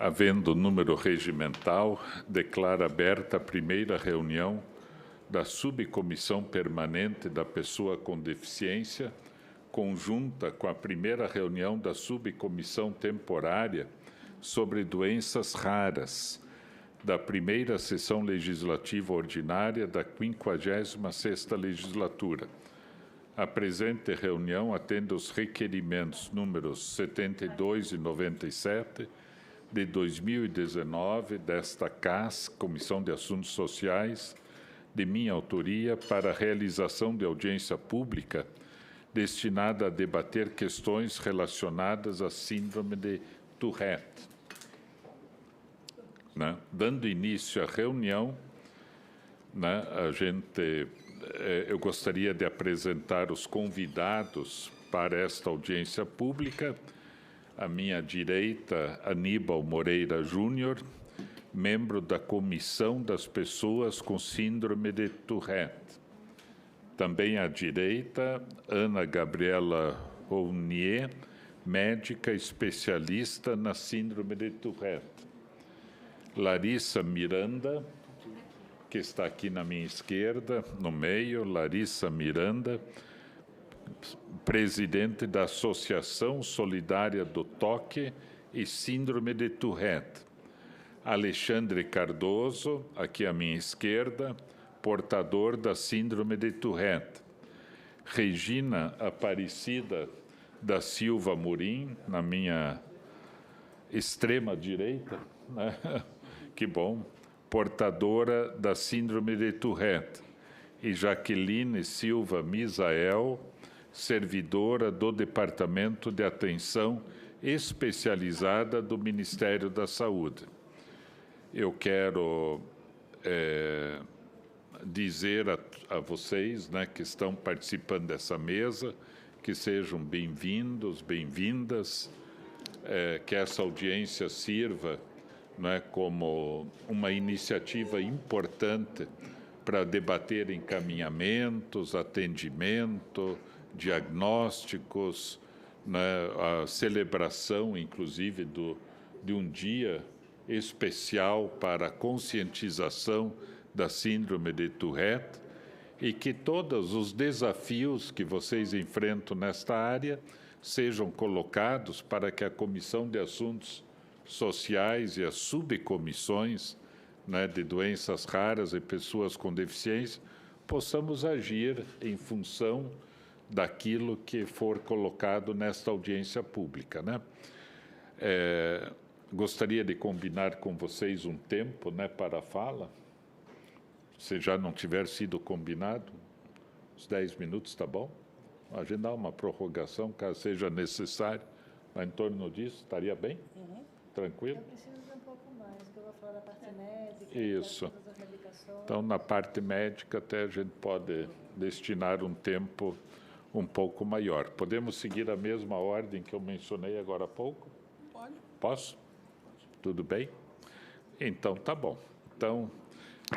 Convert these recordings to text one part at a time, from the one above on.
Havendo número regimental, declara aberta a primeira reunião da Subcomissão Permanente da Pessoa com Deficiência, conjunta com a primeira reunião da Subcomissão Temporária sobre Doenças Raras, da primeira sessão legislativa ordinária da 56ª Legislatura. A presente reunião atende os requerimentos números 72 e 97 de 2019 desta CAS, Comissão de Assuntos Sociais, de minha autoria, para a realização de audiência pública destinada a debater questões relacionadas à síndrome de Tourette. Dando início à reunião, eu gostaria de apresentar os convidados para esta audiência pública. À minha direita, Aníbal Moreira Júnior, membro da Comissão das Pessoas com Síndrome de Tourette. Também à direita, Ana Gabriela Rounier, médica especialista na Síndrome de Tourette. Larissa Miranda, que está aqui na minha esquerda, no meio, Larissa Miranda, presidente da Associação Solidária do Toque e Síndrome de Tourette. Alexandre Cardoso, aqui à minha esquerda, portador da Síndrome de Tourette. Regina Aparecida da Silva Murim, na minha extrema direita, que bom, portadora da Síndrome de Tourette. E Jaqueline Silva Misael, servidora do Departamento de Atenção Especializada do Ministério da Saúde. Eu quero dizer a vocês, que estão participando dessa mesa, que sejam bem-vindos, bem-vindas, que essa audiência sirva como uma iniciativa importante para debater encaminhamentos, atendimento, diagnósticos, a celebração, inclusive, de um dia especial para a conscientização da Síndrome de Tourette, e que todos os desafios que vocês enfrentam nesta área sejam colocados para que a Comissão de Assuntos Sociais e as subcomissões de doenças raras e pessoas com deficiência possamos agir em função daquilo que for colocado nesta audiência pública. Gostaria de combinar com vocês um tempo para a fala. Se já não tiver sido combinado, uns 10 minutos, está bom? A gente dá uma prorrogação, caso seja necessário, em torno disso, estaria bem? Uhum. Tranquilo? Eu preciso de um pouco mais, que eu vou falar da parte médica. Isso. Das medicações. Então, na parte médica, até a gente pode destinar um tempo um pouco maior. Podemos seguir a mesma ordem que eu mencionei agora há pouco? Pode. Posso? Tudo bem? Então, tá bom. Então,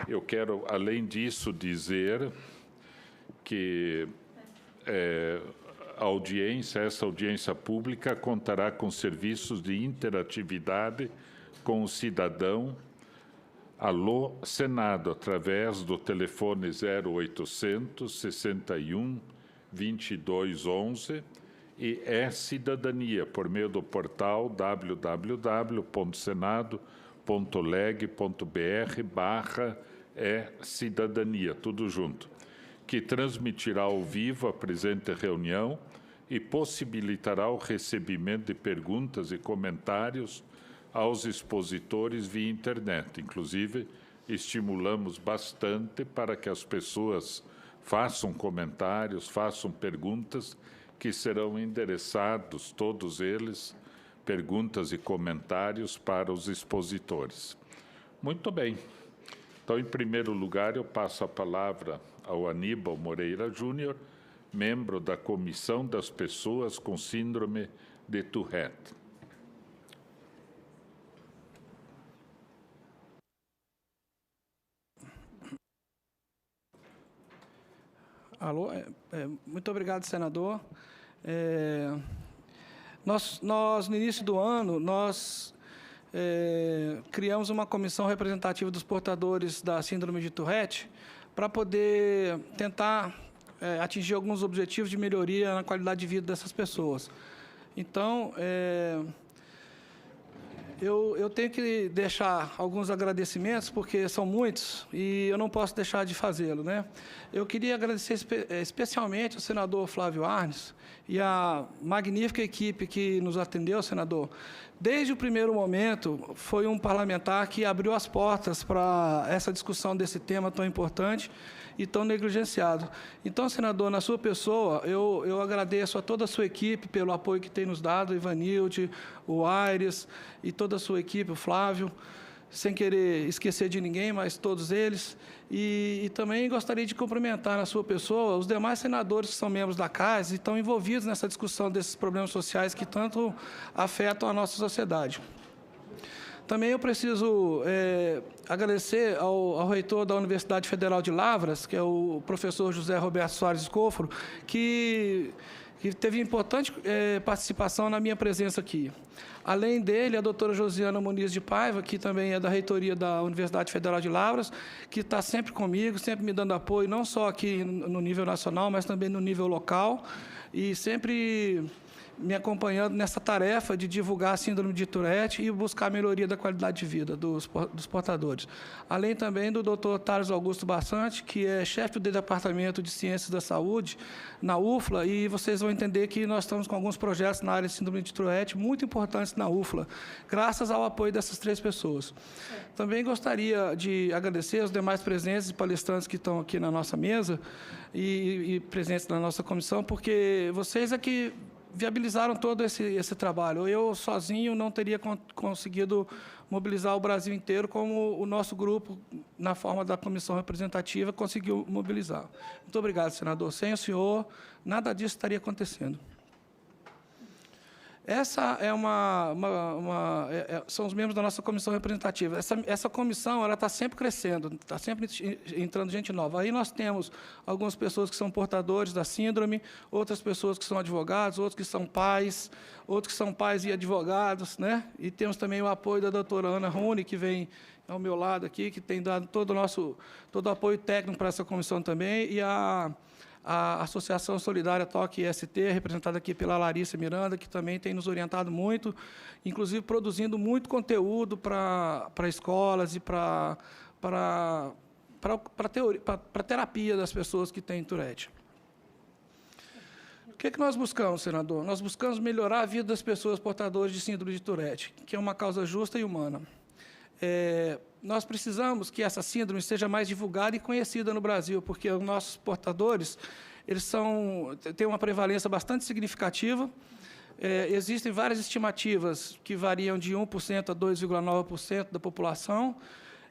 eu quero, além disso, dizer que essa audiência pública contará com serviços de interatividade com o cidadão. Alô Senado, através do telefone 0800 61 22 11 e Cidadania, por meio do portal www.senado.leg.br/cidadania, tudo junto, que transmitirá ao vivo a presente reunião e possibilitará o recebimento de perguntas e comentários aos expositores via internet. Inclusive, estimulamos bastante para que as pessoas façam comentários, façam perguntas, que serão endereçados, todos eles, perguntas e comentários para os expositores. Muito bem. Então, em primeiro lugar, eu passo a palavra ao Aníbal Moreira Júnior, membro da Comissão das Pessoas com Síndrome de Tourette. Alô, muito obrigado, senador. Nós, no início do ano, nós criamos uma comissão representativa dos portadores da síndrome de Tourette para poder tentar atingir alguns objetivos de melhoria na qualidade de vida dessas pessoas. Então, eu tenho que deixar alguns agradecimentos, porque são muitos, e eu não posso deixar de fazê-lo, né? Eu queria agradecer especialmente ao senador Flávio Arnes e à magnífica equipe que nos atendeu, senador. Desde o primeiro momento, foi um parlamentar que abriu as portas para essa discussão desse tema tão importante e tão negligenciado. Então, senador, na sua pessoa, eu agradeço a toda a sua equipe pelo apoio que tem nos dado, o Ivanilde, o Aires e toda a sua equipe, o Flávio, sem querer esquecer de ninguém, mas todos eles. E também gostaria de cumprimentar na sua pessoa os demais senadores que são membros da casa e estão envolvidos nessa discussão desses problemas sociais que tanto afetam a nossa sociedade. Também eu preciso agradecer ao reitor da Universidade Federal de Lavras, que é o professor José Roberto Soares Escofro, que teve importante participação na minha presença aqui. Além dele, a doutora Josiana Muniz de Paiva, que também é da reitoria da Universidade Federal de Lavras, que está sempre comigo, sempre me dando apoio, não só aqui no nível nacional, mas também no nível local, e sempre me acompanhando nessa tarefa de divulgar a síndrome de Tourette e buscar a melhoria da qualidade de vida dos portadores. Além também do Dr. Thales Augusto Bassante, que é chefe do Departamento de Ciências da Saúde na UFLA, e vocês vão entender que nós estamos com alguns projetos na área de síndrome de Tourette muito importantes na UFLA, graças ao apoio dessas 3 pessoas. Também gostaria de agradecer aos demais presentes e palestrantes que estão aqui na nossa mesa e presentes na nossa comissão, porque vocês é que viabilizaram todo esse trabalho. Eu, sozinho, não teria conseguido mobilizar o Brasil inteiro como o nosso grupo, na forma da comissão representativa, conseguiu mobilizar. Muito obrigado, senador. Sem o senhor, nada disso estaria acontecendo. Essa são os membros da nossa comissão representativa. Essa comissão ela está sempre crescendo, está sempre entrando gente nova. Aí nós temos algumas pessoas que são portadores da síndrome, outras pessoas que são advogados, outros que são pais e advogados, né? E temos também o apoio da doutora Ana Rune, que vem ao meu lado aqui, que tem dado todo o apoio técnico para essa comissão também, e a Associação Solidária Toque ST, representada aqui pela Larissa Miranda, que também tem nos orientado muito, inclusive produzindo muito conteúdo para escolas e para terapia das pessoas que têm Tourette. O que nós buscamos, senador? Nós buscamos melhorar a vida das pessoas portadoras de síndrome de Tourette, que é uma causa justa e humana. Nós precisamos que essa síndrome seja mais divulgada e conhecida no Brasil, porque os nossos portadores têm uma prevalência bastante significativa. Existem várias estimativas que variam de 1% a 2,9% da população,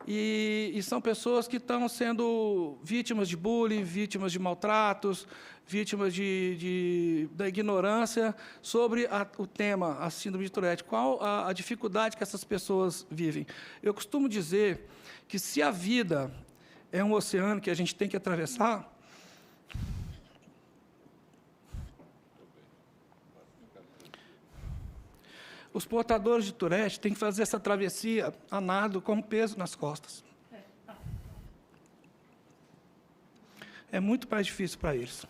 e são pessoas que estão sendo vítimas de bullying, vítimas de maltratos, vítimas da ignorância sobre o tema, a síndrome de Tourette. Qual a dificuldade que essas pessoas vivem? Eu costumo dizer que, se a vida é um oceano que a gente tem que atravessar, os portadores de Tourette têm que fazer essa travessia a nado com peso nas costas. É muito mais difícil para eles.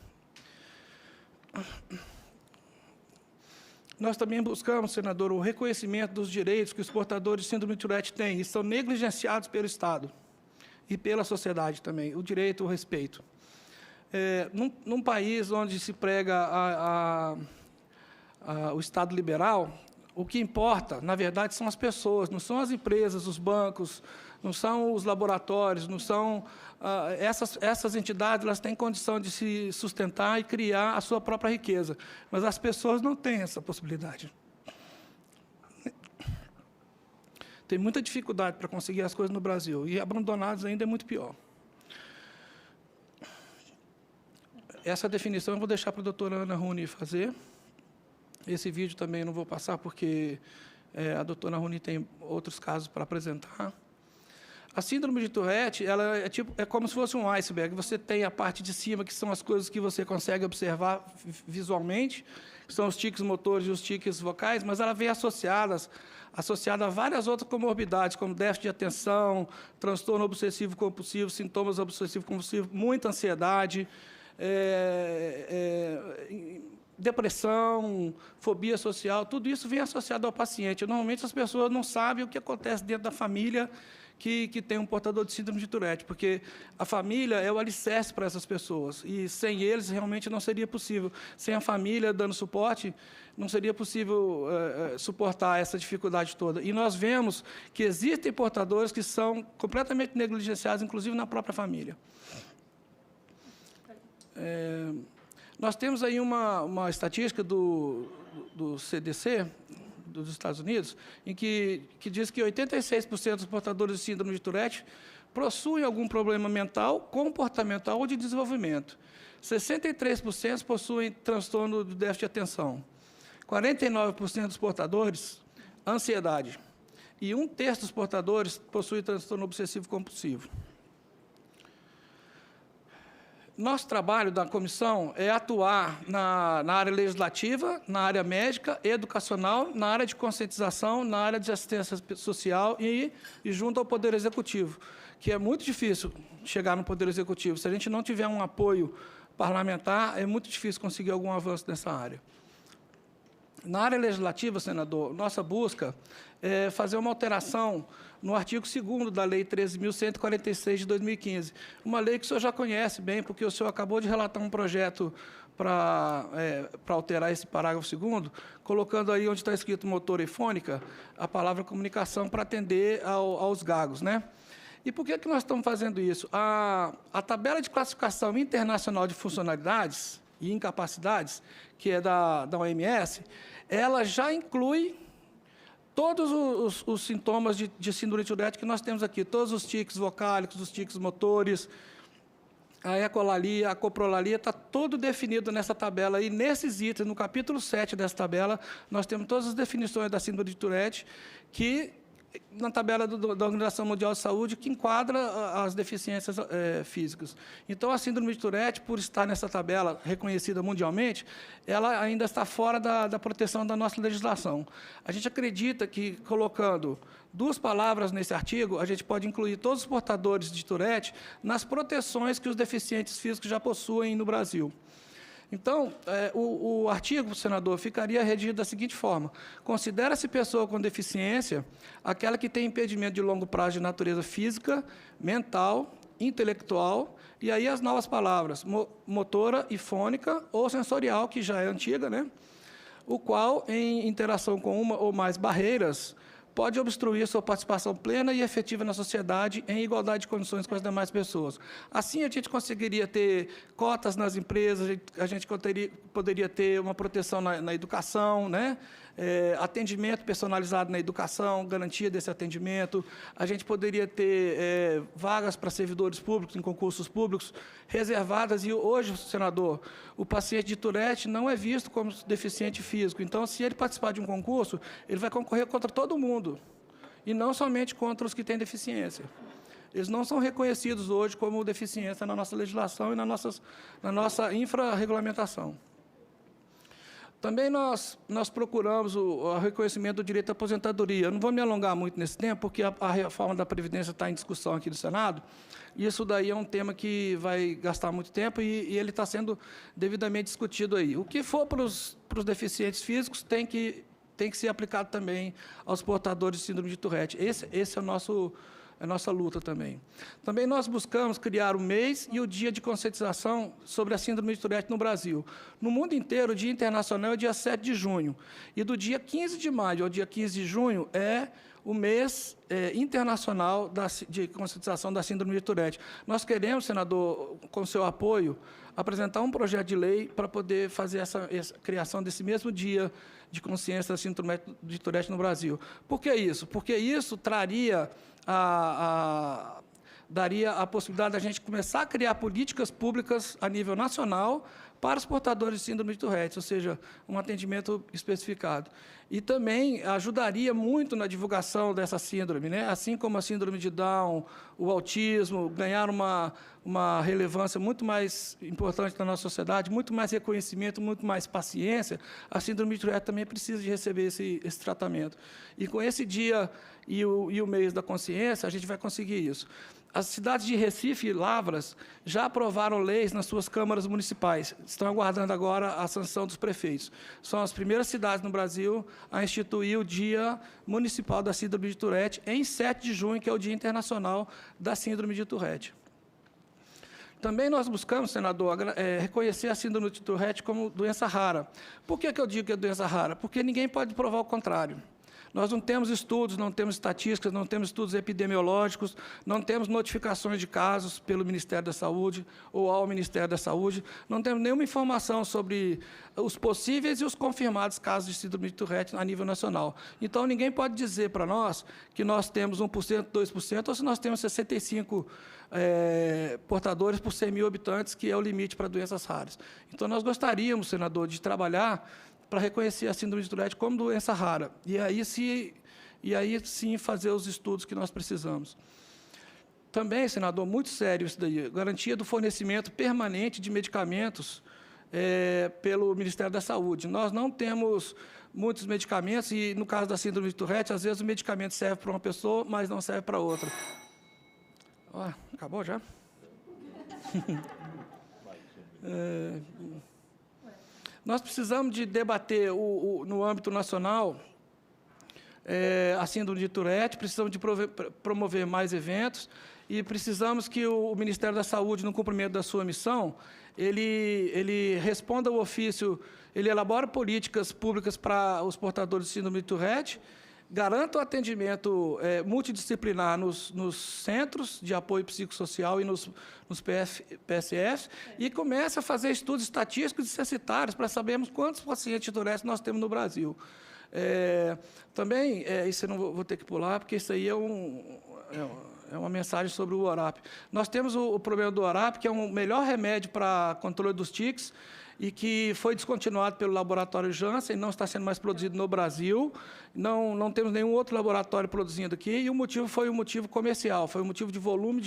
Nós também buscamos, senador, o reconhecimento dos direitos que os portadores de síndrome de Tourette têm e são negligenciados pelo Estado e pela sociedade também, o direito, o respeito. Num país onde se prega o Estado liberal, o que importa, na verdade, são as pessoas, não são as empresas, os bancos, não são os laboratórios, não são... essas entidades elas têm condição de se sustentar e criar a sua própria riqueza, mas as pessoas não têm essa possibilidade. Tem muita dificuldade para conseguir as coisas no Brasil, e abandonados ainda é muito pior. Essa definição eu vou deixar para a doutora Ana Rune fazer. Esse vídeo também não vou passar, porque a doutora Runi tem outros casos para apresentar. A síndrome de Tourette, ela é como se fosse um iceberg. Você tem a parte de cima, que são as coisas que você consegue observar visualmente, que são os tiques motores e os tiques vocais, mas ela vem associada a várias outras comorbidades, como déficit de atenção, transtorno obsessivo-compulsivo, sintomas obsessivo-compulsivos, muita ansiedade, depressão, fobia social, tudo isso vem associado ao paciente. Normalmente, as pessoas não sabem o que acontece dentro da família que tem um portador de síndrome de Tourette, porque a família é o alicerce para essas pessoas, e sem eles realmente não seria possível. Sem a família dando suporte, não seria possível suportar essa dificuldade toda. E nós vemos que existem portadores que são completamente negligenciados, inclusive na própria família. Nós temos aí uma estatística do CDC, dos Estados Unidos, em que diz que 86% dos portadores de síndrome de Tourette possuem algum problema mental, comportamental ou de desenvolvimento. 63% possuem transtorno de déficit de atenção. 49% dos portadores, ansiedade. E 1/3 dos portadores possuem transtorno obsessivo-compulsivo. Nosso trabalho da comissão é atuar na área legislativa, na área médica, educacional, na área de conscientização, na área de assistência social e junto ao Poder Executivo, que é muito difícil chegar no Poder Executivo. Se a gente não tiver um apoio parlamentar, é muito difícil conseguir algum avanço nessa área. Na área legislativa, senador, nossa busca é fazer uma alteração no artigo 2º da Lei 13.146, de 2015, uma lei que o senhor já conhece bem, porque o senhor acabou de relatar um projeto para alterar esse parágrafo 2º, colocando aí onde está escrito motor e fônica, a palavra comunicação para atender aos gagos, né? E por que nós estamos fazendo isso? A tabela de classificação internacional de funcionalidades e incapacidades, que é da OMS, ela já inclui todos os sintomas de síndrome de Tourette que nós temos aqui, todos os tiques vocálicos, os tiques motores, a ecolalia, a coprolalia, está tudo definido nessa tabela. E nesses itens, no capítulo 7 dessa tabela, nós temos todas as definições da síndrome de Tourette, que na tabela da Organização Mundial de Saúde, que enquadra as deficiências físicas. Então, a síndrome de Tourette, por estar nessa tabela reconhecida mundialmente, ela ainda está fora da proteção da nossa legislação. A gente acredita que, colocando 2 palavras nesse artigo, a gente pode incluir todos os portadores de Tourette nas proteções que os deficientes físicos já possuem no Brasil. Então, o artigo, senador, ficaria redigido da seguinte forma: considera-se pessoa com deficiência aquela que tem impedimento de longo prazo de natureza física, mental, intelectual, e aí as novas palavras, motora e fônica, ou sensorial, que já é antiga, né? O qual, em interação com uma ou mais barreiras, pode obstruir sua participação plena e efetiva na sociedade em igualdade de condições com as demais pessoas. Assim, a gente conseguiria ter cotas nas empresas, a gente poderia ter uma proteção na educação, né? Atendimento personalizado na educação, garantia desse atendimento. A gente poderia ter vagas para servidores públicos em concursos públicos reservadas. E hoje, senador, o paciente de Tourette não é visto como deficiente físico. Então, se ele participar de um concurso, ele vai concorrer contra todo mundo, e não somente contra os que têm deficiência. Eles não são reconhecidos hoje como deficiência na nossa legislação e na nossa infrarregulamentação. Também nós procuramos o reconhecimento do direito à aposentadoria. Eu não vou me alongar muito nesse tempo, porque a reforma da Previdência está em discussão aqui no Senado, e isso daí é um tema que vai gastar muito tempo, e ele está sendo devidamente discutido aí. O que for para os deficientes físicos tem que ser aplicado também aos portadores de síndrome de Tourette. Esse é a nossa luta também. Também nós buscamos criar o mês e o dia de conscientização sobre a síndrome de Tourette no Brasil. No mundo inteiro, o Dia Internacional é o dia 7 de junho. E do dia 15 de maio ao dia 15 de junho é o mês internacional de conscientização da síndrome de Tourette. Nós queremos, senador, com seu apoio, apresentar um projeto de lei para poder fazer essa criação desse mesmo dia de consciência da síndrome de Tourette no Brasil. Por que isso? Porque isso traria daria a possibilidade da gente começar a criar políticas públicas a nível nacional para os portadores de síndrome de Tourette, ou seja, um atendimento especificado. E também ajudaria muito na divulgação dessa síndrome, né? Assim como a síndrome de Down, o autismo, ganhar uma relevância muito mais importante na nossa sociedade, muito mais reconhecimento, muito mais paciência, a síndrome de Tourette também precisa de receber esse tratamento. E com esse dia e o mês da consciência, a gente vai conseguir isso. As cidades de Recife e Lavras já aprovaram leis nas suas câmaras municipais. Estão aguardando agora a sanção dos prefeitos. São as primeiras cidades no Brasil a instituir o Dia Municipal da Síndrome de Tourette em 7 de junho, que é o Dia Internacional da Síndrome de Tourette. Também nós buscamos, senador, reconhecer a síndrome de Tourette como doença rara. Por que eu digo que é doença rara? Porque ninguém pode provar o contrário. Nós não temos estudos, não temos estatísticas, não temos estudos epidemiológicos, não temos notificações de casos pelo Ministério da Saúde ou ao Ministério da Saúde, não temos nenhuma informação sobre os possíveis e os confirmados casos de síndrome de Tourette a nível nacional. Então, ninguém pode dizer para nós que nós temos 1%, 2%, ou se nós temos 65 portadores por 100 mil habitantes, que é o limite para doenças raras. Então, nós gostaríamos, senador, de trabalhar para reconhecer a síndrome de Tourette como doença rara. E aí sim fazer os estudos que nós precisamos. Também, senador, muito sério isso daí, garantia do fornecimento permanente de medicamentos pelo Ministério da Saúde. Nós não temos muitos medicamentos e, no caso da síndrome de Tourette, às vezes o medicamento serve para uma pessoa, mas não serve para outra. Acabou já? Nós precisamos de debater no âmbito nacional a síndrome de Tourette, precisamos de promover mais eventos e precisamos que o Ministério da Saúde, no cumprimento da sua missão, ele responda ao ofício, ele elabora políticas públicas para os portadores de síndrome de Tourette, garanta o atendimento multidisciplinar nos centros de apoio psicossocial e nos PSFs e comece a fazer estudos estatísticos e censitários para sabermos quantos pacientes de Tourette nós temos no Brasil. Também, isso eu não vou ter que pular, porque isso aí é uma mensagem sobre o ORAP. Nós temos o problema do ORAP, que é o melhor remédio para controle dos tiques, e que foi descontinuado pelo laboratório Janssen, não está sendo mais produzido no Brasil, não temos nenhum outro laboratório produzindo aqui, e o motivo foi um motivo comercial, foi um motivo de volume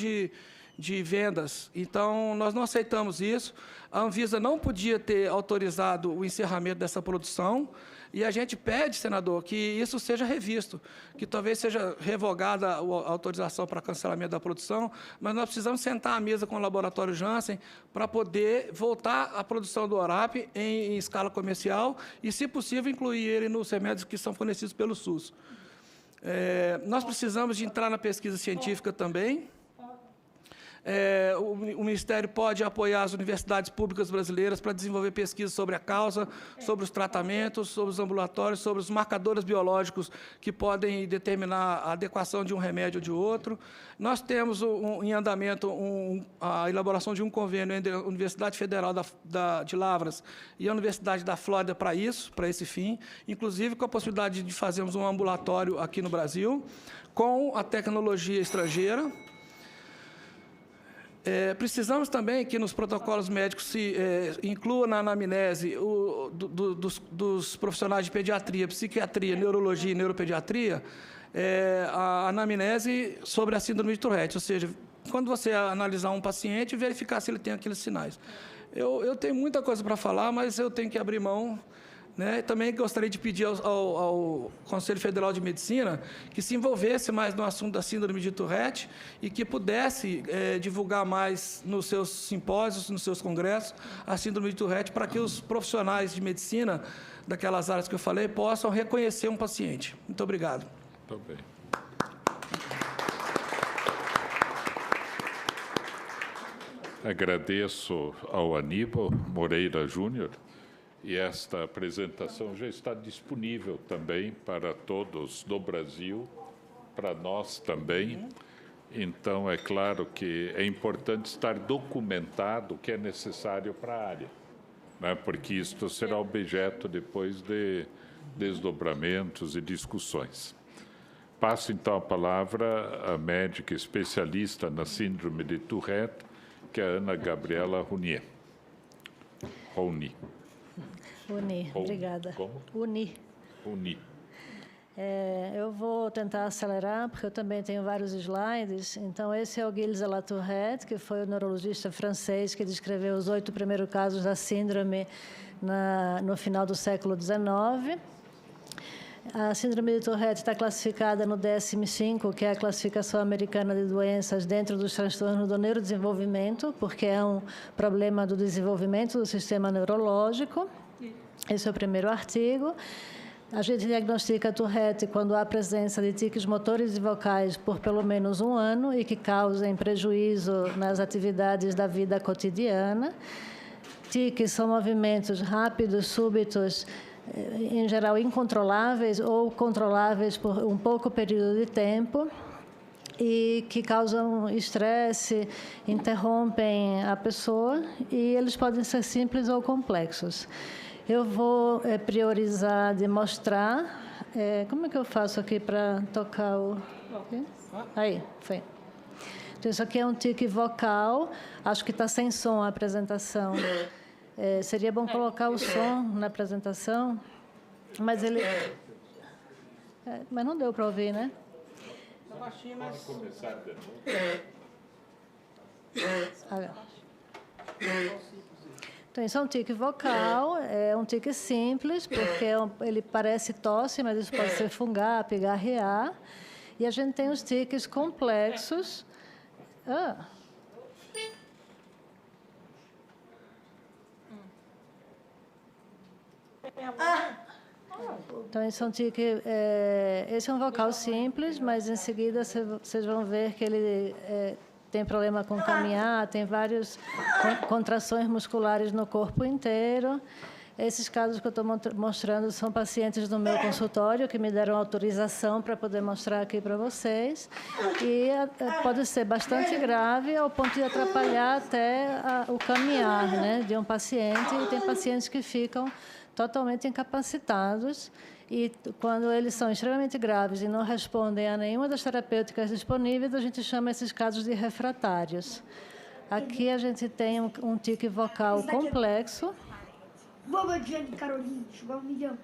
de vendas. Então, nós não aceitamos isso. A Anvisa não podia ter autorizado o encerramento dessa produção, e a gente pede, senador, que isso seja revisto, que talvez seja revogada a autorização para cancelamento da produção, mas nós precisamos sentar à mesa com o laboratório Janssen para poder voltar à produção do ORAP em escala comercial e, se possível, incluir ele nos remédios que são fornecidos pelo SUS. Nós precisamos de entrar na pesquisa científica também. O Ministério pode apoiar as universidades públicas brasileiras para desenvolver pesquisas sobre a causa, sobre os tratamentos, sobre os ambulatórios, sobre os marcadores biológicos que podem determinar a adequação de um remédio ou de outro. Nós temos em andamento a elaboração de um convênio entre a Universidade Federal de Lavras e a Universidade da Flórida para esse fim, inclusive com a possibilidade de fazermos um ambulatório aqui no Brasil, com a tecnologia estrangeira. Precisamos também que nos protocolos médicos se inclua na anamnese dos profissionais de pediatria, psiquiatria, neurologia e neuropediatria, a anamnese sobre a síndrome de Tourette, ou seja, quando você analisar um paciente, verificar se ele tem aqueles sinais. Eu tenho muita coisa para falar, mas eu tenho que abrir mão. Também gostaria de pedir ao Conselho Federal de Medicina que se envolvesse mais no assunto da síndrome de Tourette e que pudesse divulgar mais nos seus simpósios, nos seus congressos, a síndrome de Tourette, para que os profissionais de medicina daquelas áreas que eu falei possam reconhecer um paciente. Muito obrigado. Muito bem. Agradeço ao Aníbal Moreira Júnior. E esta apresentação já está disponível também para todos do Brasil, para nós também. Então, é claro que é importante estar documentado o que é necessário para a área, né? Porque isto será objeto depois de desdobramentos e discussões. Passo, então, a palavra à médica especialista na síndrome de Tourette, que é a Ana Gabriela Rouni. Uni, obrigada. Como? Uni. Eu vou tentar acelerar, porque eu também tenho vários slides. Então, esse é o Gilles de la Tourette, que foi o neurologista francês que descreveu os 8 primeiros casos da síndrome no final do século XIX. A síndrome de Tourette está classificada no DSM-5, que é a classificação americana de doenças dentro dos transtornos do neurodesenvolvimento, porque é um problema do desenvolvimento do sistema neurológico. Esse é o primeiro artigo. A gente diagnostica a Tourette quando há presença de tiques motores e vocais por pelo menos 1 ano e que causem prejuízo nas atividades da vida cotidiana. Tiques são movimentos rápidos, súbitos, em geral incontroláveis ou controláveis por um pouco período de tempo e que causam estresse, interrompem a pessoa e eles podem ser simples ou complexos. Eu vou priorizar de mostrar. Como é que eu faço aqui para tocar o... Aí, foi. Então, isso aqui é um tique vocal. Acho que está sem som a apresentação. Seria bom colocar o som na apresentação, mas ele... mas não deu para ouvir, né? Está baixinho, mas... Pode começar de novo. Então, isso é um tique vocal, é um tique simples, porque ele parece tosse, mas isso pode ser fungar, pigarrear. E a gente tem os tiques complexos. Então, esse é um tique, esse é um vocal simples, mas em seguida vocês vão ver que ele tem problema com caminhar, tem várias contrações musculares no corpo inteiro. Esses casos que eu estou mostrando são pacientes do meu consultório que me deram autorização para poder mostrar aqui para vocês. E pode ser bastante grave ao ponto de atrapalhar até o caminhar, né, de um paciente. E tem pacientes que ficam totalmente incapacitados. E quando eles são extremamente graves e não respondem a nenhuma das terapêuticas disponíveis, a gente chama esses casos de refratários. Aqui a gente tem um tique vocal complexo. Boba Jane Caroline, chegou 1 milhão.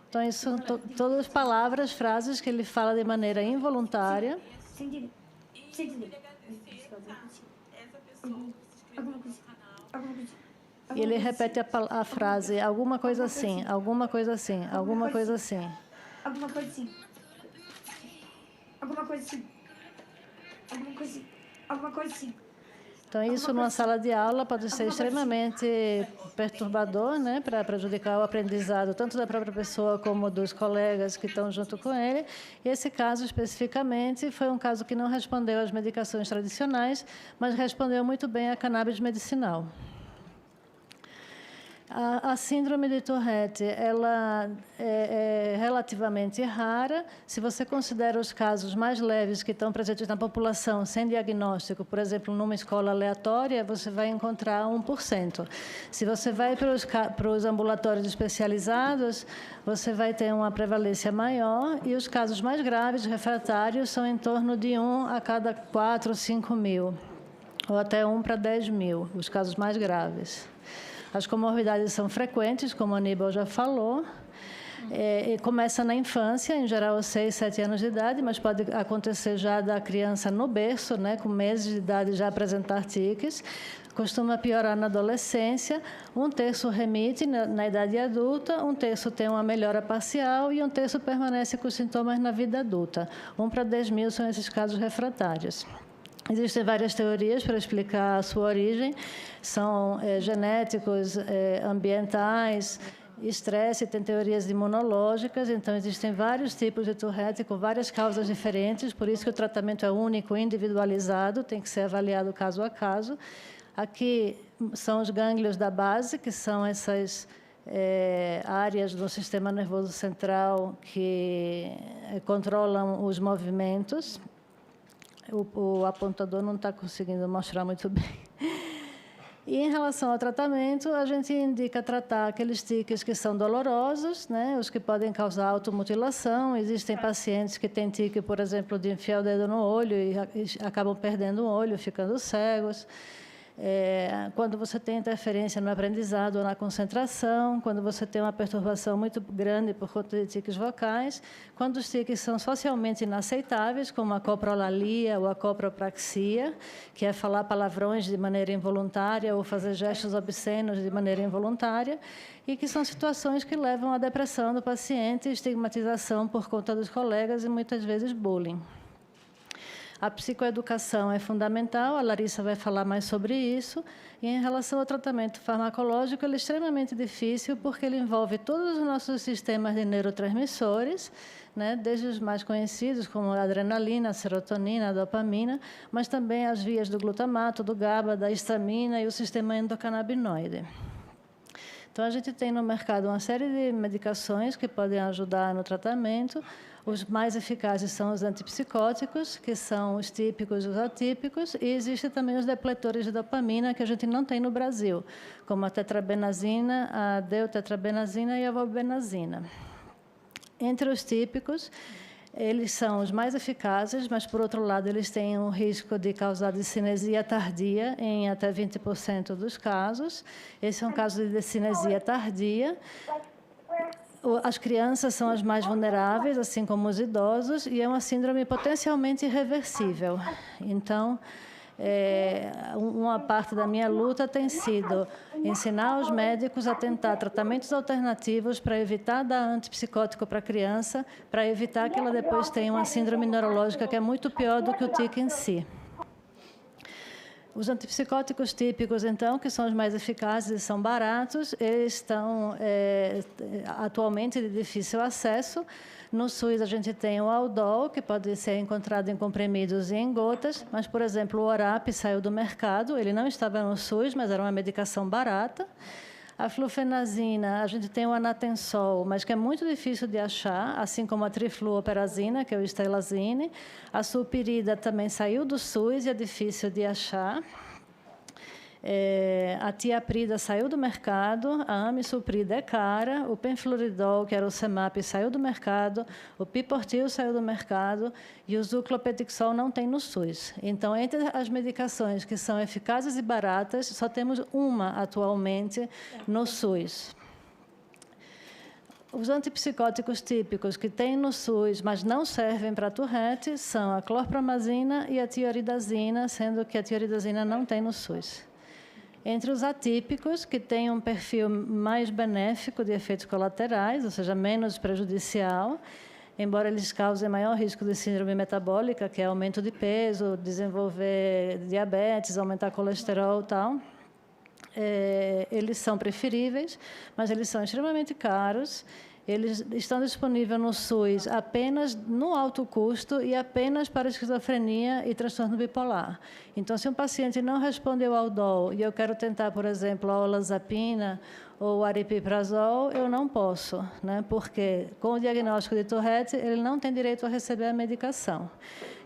Então, isso são todas palavras, frases que ele fala de maneira involuntária. Sem entender. Sem entender. Alguma coisa. E ele repete a frase, alguma coisa assim, alguma coisa assim, alguma coisa assim. Alguma coisa assim. Alguma coisa assim. Alguma coisa assim. Alguma coisa assim. Então, isso numa sala de aula pode ser extremamente perturbador, né, para prejudicar o aprendizado tanto da própria pessoa como dos colegas que estão junto com ele. E esse caso, especificamente, foi um caso que não respondeu às medicações tradicionais, mas respondeu muito bem à cannabis medicinal. A síndrome de Tourette, ela é relativamente rara. Se você considera os casos mais leves que estão presentes na população sem diagnóstico, por exemplo, numa escola aleatória, você vai encontrar 1%. Se você vai para os ambulatórios especializados, você vai ter uma prevalência maior e os casos mais graves, refratários, são em torno de 1 a cada 4 ou 5 mil, ou até 1 para 10 mil, os casos mais graves. As comorbidades são frequentes, como a Aníbal já falou. Começa na infância, em geral aos 6, 7 anos de idade, mas pode acontecer já da criança no berço, né, com meses de idade já apresentar tiques. Costuma piorar na adolescência, 1/3 remite na idade adulta, 1/3 tem uma melhora parcial e 1/3 permanece com os sintomas na vida adulta. 1 para 10 mil são esses casos refratários. Existem várias teorias para explicar a sua origem, são genéticos, ambientais, estresse, tem teorias imunológicas, então existem vários tipos de Tourette com várias causas diferentes, por isso que o tratamento é único, individualizado, tem que ser avaliado caso a caso. Aqui são os gânglios da base, que são essas áreas do sistema nervoso central que controlam os movimentos. O apontador não está conseguindo mostrar muito bem. E, em relação ao tratamento, a gente indica tratar aqueles tiques que são dolorosos, né, os que podem causar automutilação. Existem pacientes que têm tique, por exemplo, de enfiar o dedo no olho e acabam perdendo o olho, ficando cegos. Quando você tem interferência no aprendizado ou na concentração, quando você tem uma perturbação muito grande por conta de tiques vocais, quando os tiques são socialmente inaceitáveis, como a coprolalia ou a copropraxia, que é falar palavrões de maneira involuntária ou fazer gestos obscenos de maneira involuntária, e que são situações que levam à depressão do paciente, estigmatização por conta dos colegas e, muitas vezes, bullying. A psicoeducação é fundamental, a Larissa vai falar mais sobre isso. E, em relação ao tratamento farmacológico, ele é extremamente difícil, porque ele envolve todos os nossos sistemas de neurotransmissores, né, desde os mais conhecidos, como a adrenalina, a serotonina, a dopamina, mas também as vias do glutamato, do GABA, da histamina e o sistema endocannabinoide. Então, a gente tem no mercado uma série de medicações que podem ajudar no tratamento. Os mais eficazes são os antipsicóticos, que são os típicos e os atípicos, e existem também os depletores de dopamina, que a gente não tem no Brasil, como a tetrabenazina, a deutetrabenazina e a valbenazina. Entre os típicos, eles são os mais eficazes, mas, por outro lado, eles têm um risco de causar discinesia tardia em até 20% dos casos. Esse é um caso de discinesia tardia. As crianças são as mais vulneráveis, assim como os idosos, e é uma síndrome potencialmente irreversível. Então, uma parte da minha luta tem sido ensinar os médicos a tentar tratamentos alternativos para evitar dar antipsicótico para a criança, para evitar que ela depois tenha uma síndrome neurológica que é muito pior do que o tique em si. Os antipsicóticos típicos, então, que são os mais eficazes e são baratos, eles estão atualmente de difícil acesso. No SUS, a gente tem o Aldol, que pode ser encontrado em comprimidos e em gotas, mas, por exemplo, o Orap saiu do mercado, ele não estava no SUS, mas era uma medicação barata. A flufenazina, a gente tem o anatensol, mas que é muito difícil de achar, assim como a trifluoperazina, que é o estelazine. A sulpirida também saiu do SUS e é difícil de achar. A tiaprida saiu do mercado, a amisulprida é cara, o penfluridol, que era o Semap, saiu do mercado, o piportil saiu do mercado e o zuclopentixol não tem no SUS. Então, entre as medicações que são eficazes e baratas, só temos uma atualmente no SUS. Os antipsicóticos típicos que tem no SUS, mas não servem para Tourette, são a clorpromazina e a tioridazina, sendo que a tioridazina não tem no SUS. Entre os atípicos, que têm um perfil mais benéfico de efeitos colaterais, ou seja, menos prejudicial, embora eles causem maior risco de síndrome metabólica, que é aumento de peso, desenvolver diabetes, aumentar colesterol e tal, eles são preferíveis, mas eles são extremamente caros. Eles estão disponíveis no SUS apenas no alto custo e apenas para esquizofrenia e transtorno bipolar. Então, se um paciente não respondeu ao Aldol e eu quero tentar, por exemplo, a olanzapina ou o aripiprazol, eu não posso, né? Porque, com o diagnóstico de Tourette, ele não tem direito a receber a medicação.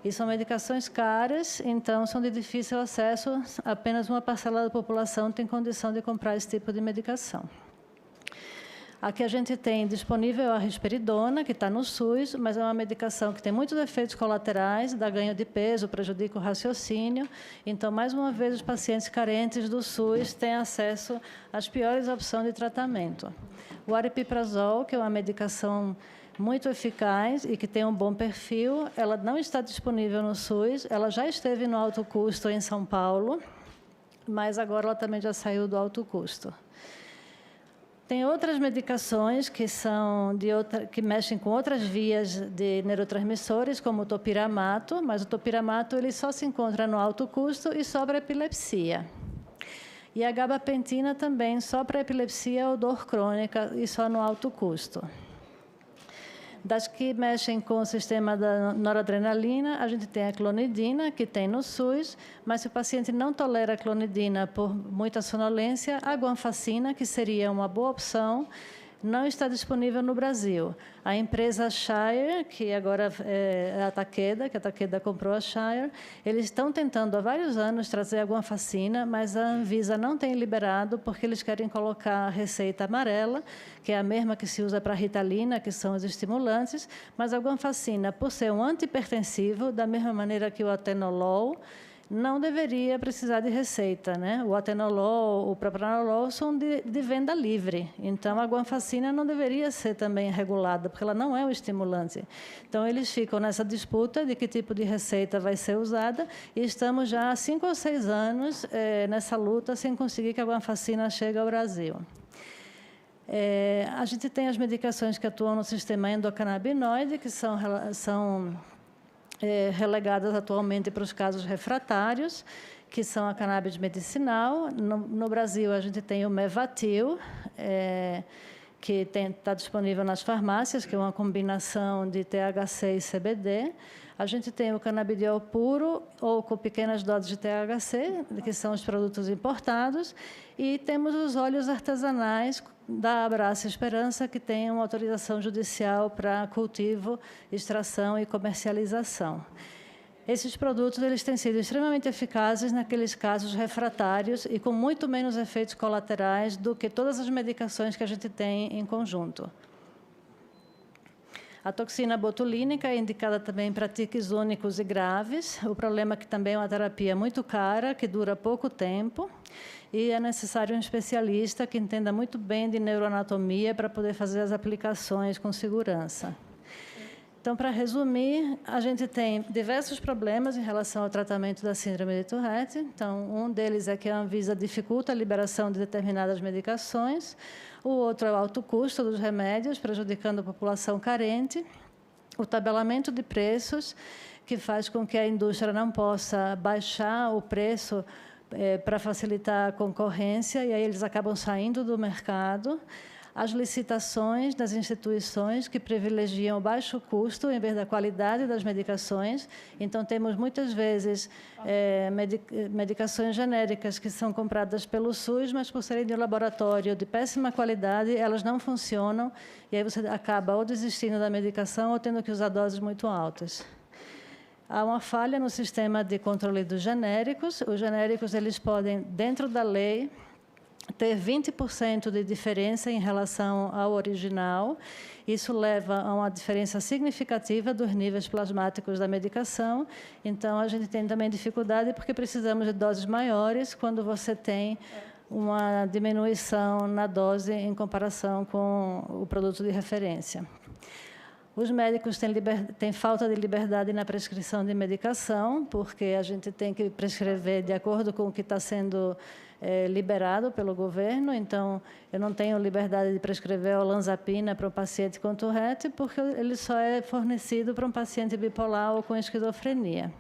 E são medicações caras, então são de difícil acesso, apenas uma parcela da população tem condição de comprar esse tipo de medicação. Aqui a gente tem disponível a risperidona, que está no SUS, mas é uma medicação que tem muitos efeitos colaterais, dá ganho de peso, prejudica o raciocínio. Então, mais uma vez, os pacientes carentes do SUS têm acesso às piores opções de tratamento. O aripiprazol, que é uma medicação muito eficaz e que tem um bom perfil, ela não está disponível no SUS, ela já esteve no alto custo em São Paulo, mas agora ela também já saiu do alto custo. Tem outras medicações que mexem com outras vias de neurotransmissores, como o topiramato, mas o topiramato ele só se encontra no alto custo e só para epilepsia. E a gabapentina também só para epilepsia ou dor crônica e só no alto custo. Das que mexem com o sistema da noradrenalina, a gente tem a clonidina, que tem no SUS, mas se o paciente não tolera a clonidina por muita sonolência, a guanfacina, que seria uma boa opção, não está disponível no Brasil. A empresa Shire, que agora é a Takeda, que a Takeda comprou a Shire, eles estão tentando há vários anos trazer a guanfacina, mas a Anvisa não tem liberado porque eles querem colocar a receita amarela, que é a mesma que se usa para a Ritalina, que são os estimulantes, mas a guanfacina, por ser um antihipertensivo, da mesma maneira que o atenolol, não deveria precisar de receita, né? O atenolol, o propranolol são de venda livre. Então, a guanfacina não deveria ser também regulada, porque ela não é um estimulante. Então, eles ficam nessa disputa de que tipo de receita vai ser usada e estamos já há 5 ou 6 anos nessa luta sem conseguir que a guanfacina chegue ao Brasil. A gente tem as medicações que atuam no sistema endocannabinoide, que são relegadas atualmente para os casos refratários, que são a cannabis medicinal. No Brasil, a gente tem o Mevatil, que está disponível nas farmácias, que é uma combinação de THC e CBD. A gente tem o canabidiol puro ou com pequenas doses de THC, que são os produtos importados, e temos os óleos artesanais da Abraça Esperança, que tem uma autorização judicial para cultivo, extração e comercialização. Esses produtos eles têm sido extremamente eficazes naqueles casos refratários e com muito menos efeitos colaterais do que todas as medicações que a gente tem em conjunto. A toxina botulínica é indicada também para tiques únicos e graves. O problema é que também é uma terapia muito cara, que dura pouco tempo, e é necessário um especialista que entenda muito bem de neuroanatomia para poder fazer as aplicações com segurança. Então, para resumir, a gente tem diversos problemas em relação ao tratamento da síndrome de Tourette. Então, um deles é que a Anvisa dificulta a liberação de determinadas medicações. O outro é o alto custo dos remédios, prejudicando a população carente. O tabelamento de preços, que faz com que a indústria não possa baixar o preço para facilitar a concorrência, e aí eles acabam saindo do mercado. As licitações das instituições que privilegiam o baixo custo em vez da qualidade das medicações. Então, temos muitas vezes medicações genéricas que são compradas pelo SUS, mas por serem de um laboratório de péssima qualidade, elas não funcionam, e aí você acaba ou desistindo da medicação ou tendo que usar doses muito altas. Há uma falha no sistema de controle dos genéricos. Os genéricos eles podem, dentro da lei, ter 20% de diferença em relação ao original. Isso leva a uma diferença significativa dos níveis plasmáticos da medicação. Então, a gente tem também dificuldade porque precisamos de doses maiores quando você tem uma diminuição na dose em comparação com o produto de referência. Os médicos têm falta de liberdade na prescrição de medicação, porque a gente tem que prescrever de acordo com o que está sendo liberado pelo governo. Então, eu não tenho liberdade de prescrever olanzapina para um paciente com Tourette, porque ele só é fornecido para um paciente bipolar ou com esquizofrenia.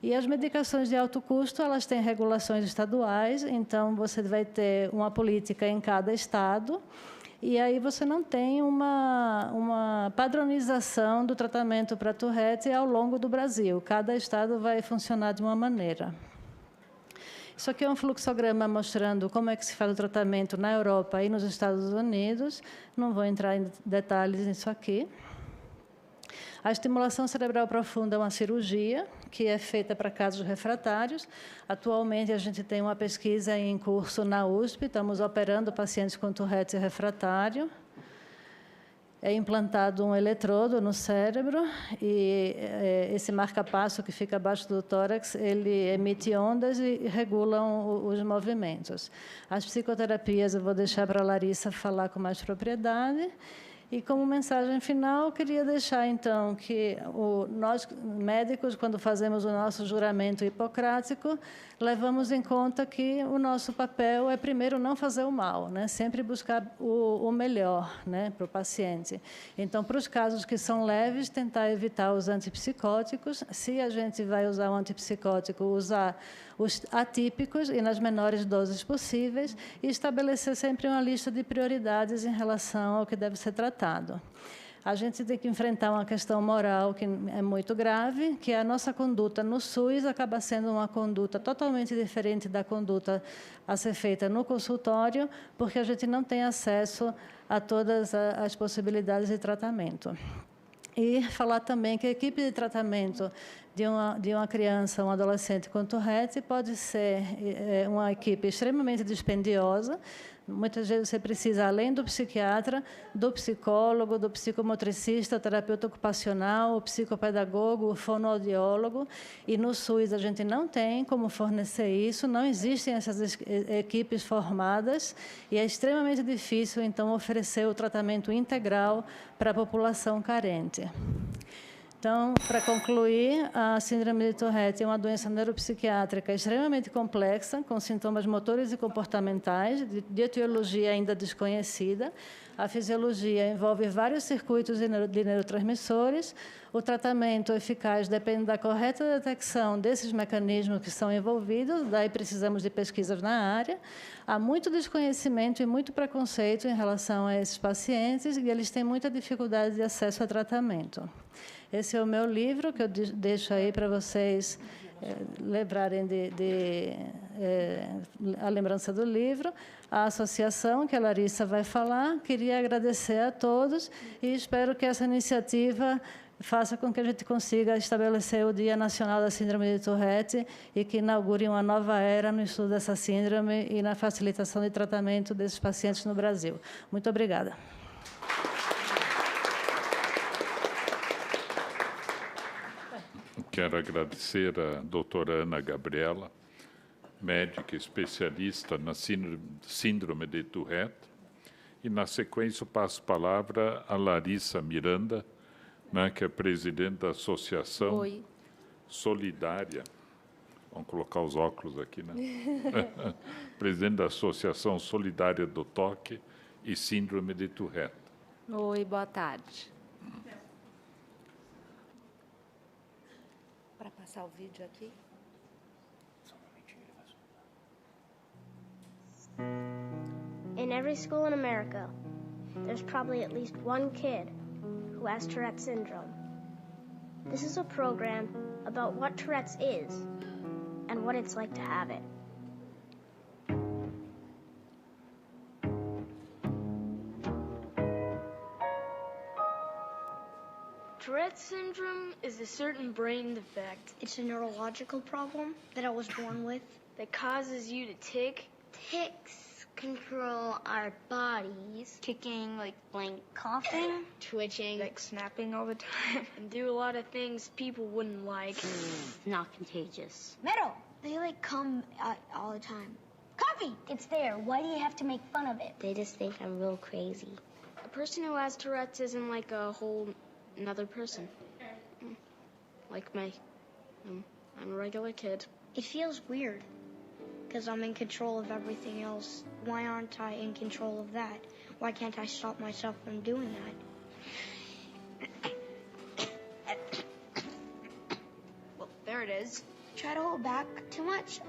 E as medicações de alto custo, elas têm regulações estaduais, então você vai ter uma política em cada estado, e aí você não tem uma padronização do tratamento para Tourette ao longo do Brasil. Cada estado vai funcionar de uma maneira. Isso aqui é um fluxograma mostrando como é que se faz o tratamento na Europa e nos Estados Unidos. Não vou entrar em detalhes nisso aqui. A estimulação cerebral profunda é uma cirurgia que é feita para casos refratários. Atualmente, a gente tem uma pesquisa em curso na USP, estamos operando pacientes com Tourette refratário. É implantado um eletrodo no cérebro e esse marca-passo que fica abaixo do tórax, ele emite ondas e regulam os movimentos. As psicoterapias eu vou deixar para a Larissa falar com mais propriedade. E, como mensagem final, queria deixar, então, que nós, médicos, quando fazemos o nosso juramento hipocrático, levamos em conta que o nosso papel é, primeiro, não fazer o mal, né? Sempre buscar o melhor, né, para o paciente. Então, para os casos que são leves, tentar evitar os antipsicóticos. Se a gente vai usar um antipsicótico, usar os atípicos e nas menores doses possíveis, e estabelecer sempre uma lista de prioridades em relação ao que deve ser tratado. a gente tem que enfrentar uma questão moral que é muito grave, que a nossa conduta no SUS acaba sendo uma conduta totalmente diferente da conduta a ser feita no consultório, porque a gente não tem acesso a todas as possibilidades de tratamento. E falar também que a equipe de tratamento de uma criança, um adolescente com Tourette pode ser uma equipe extremamente dispendiosa. Muitas vezes você precisa, além do psiquiatra, do psicólogo, do psicomotricista, terapeuta ocupacional, o psicopedagogo, o fonoaudiólogo. E no SUS a gente não tem como fornecer isso, não existem essas equipes formadas e é extremamente difícil, então, oferecer o tratamento integral para a população carente. Então, para concluir, a síndrome de Tourette é uma doença neuropsiquiátrica extremamente complexa, com sintomas motores e comportamentais, de etiologia ainda desconhecida. A fisiologia envolve vários circuitos de neurotransmissores. O tratamento eficaz depende da correta detecção desses mecanismos que são envolvidos, daí precisamos de pesquisas na área. Há muito desconhecimento e muito preconceito em relação a esses pacientes e eles têm muita dificuldade de acesso a tratamento. Esse é o meu livro, que eu deixo aí para vocês lembrarem a lembrança do livro. A associação, que a Larissa vai falar, queria agradecer a todos e espero que essa iniciativa faça com que a gente consiga estabelecer o Dia Nacional da Síndrome de Tourette e que inaugure uma nova era no estudo dessa síndrome e na facilitação de tratamento desses pacientes no Brasil. Muito obrigada. Quero agradecer à doutora Ana Gabriela, médica especialista na síndrome de Tourette. E, na sequência, eu passo a palavra a Larissa Miranda, né, que é presidente da Associação Solidária. Vamos colocar os óculos aqui, né? Presidente da Associação Solidária do Toque e Síndrome de Tourette. Oi, boa tarde. Para passar o vídeo aqui. In every school in America, there's probably at least one kid who has Tourette's syndrome. This is a program about what Tourette's is and what it's like to have it. Tourette's syndrome is a certain brain defect. It's a neurological problem that I was born with. That causes you to tick. Tics control our bodies. Ticking, like Blank coughing. twitching, like snapping all the time, and do a lot of things people wouldn't like. Not contagious. Metal. They come all the time. Coffee. It's there. Why do you have to make fun of it? They just think I'm real crazy. A person who has Tourette's isn't like a whole another person. Like me. I'm a regular kid. It feels weird because I'm in control of everything else. Why aren't I in control of that? Why can't I stop myself from doing that? Well, there it is. Try to hold back too much.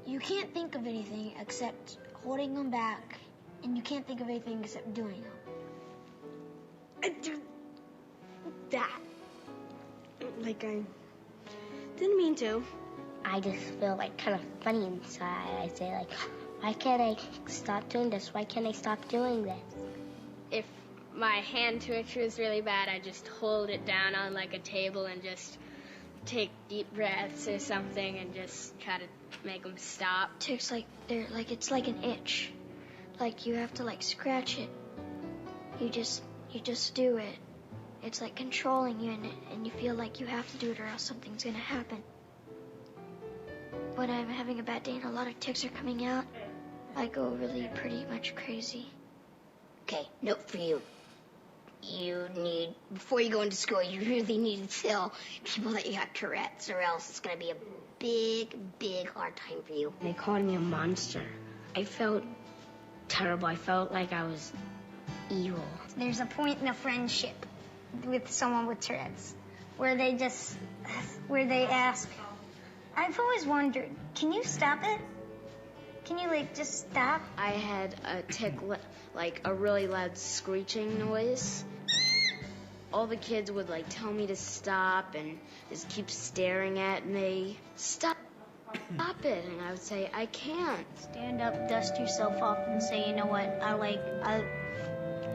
You can't think of anything except holding them back, and you can't think of anything except doing them. I do that. Like I didn't mean to. I just feel kind of funny inside. I say why can't I stop doing this? Why can't I stop doing this? If my hand twitch was really bad, I just hold it down on a table and just take deep breaths or something and just try to make them stop. Tics it's like an itch. You have to scratch it. You just do it. It's controlling you, and you feel like you have to do it or else something's gonna happen. When I'm having a bad day and a lot of tics are coming out, I go really pretty much crazy. Okay, note for you. Before you go into school, you really need to tell people that you have Tourette's, or else it's going to be a big, big hard time for you. They called me a monster. I felt terrible. I felt like I was evil. There's a point in a friendship with someone with Tourette's where they ask, I've always wondered, can you stop it? Can you, like, just stop? I had a tick, like a really loud screeching noise. All the kids would, like, tell me to stop and just keep staring at me. Stop it. And I would say, I can't. Stand up, dust yourself off, and say, you know what,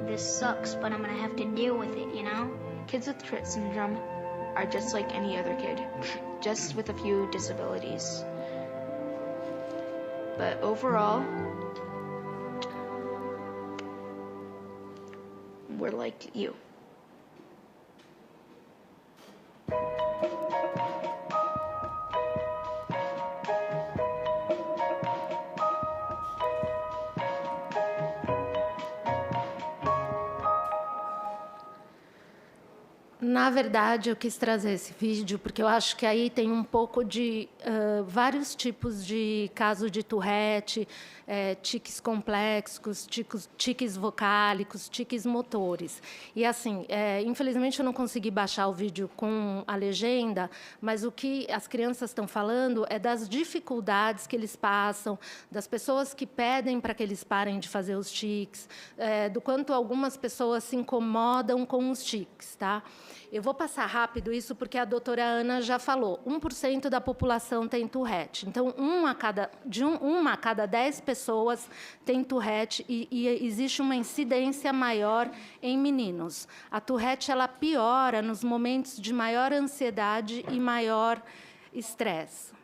this sucks, but I'm gonna have to deal with it, you know? Kids with Tourette syndrome are just like any other kid, just with a few disabilities. But overall, we're like you. Na verdade, eu quis trazer esse vídeo porque eu acho que aí tem um pouco de vários tipos de caso de Tourette, tiques complexos, tiques vocálicos, tiques motores. E, assim, infelizmente, eu não consegui baixar o vídeo com a legenda, mas o que as crianças estão falando é das dificuldades que eles passam, das pessoas que pedem para que eles parem de fazer os tiques, do quanto algumas pessoas se incomodam com os tiques, tá? Eu vou passar rápido isso porque a doutora Ana já falou. 1% da população tem Tourette. Então, uma a cada 10 pessoas tem Tourette e existe uma incidência maior em meninos. A Tourette ela piora nos momentos de maior ansiedade e maior estresse.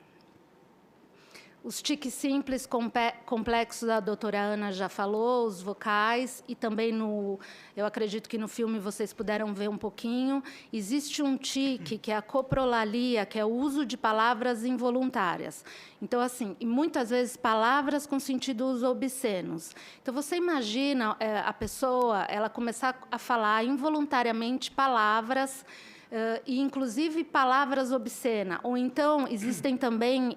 Os tiques simples, complexos, a doutora Ana já falou, os vocais, e também, eu acredito que no filme vocês puderam ver um pouquinho, existe um tique, que é a coprolalia, que é o uso de palavras involuntárias. Então, assim, e muitas vezes palavras com sentidos obscenos. Então, você imagina a pessoa ela começar a falar involuntariamente palavras, e, inclusive, palavras obscenas. Ou então, existem também...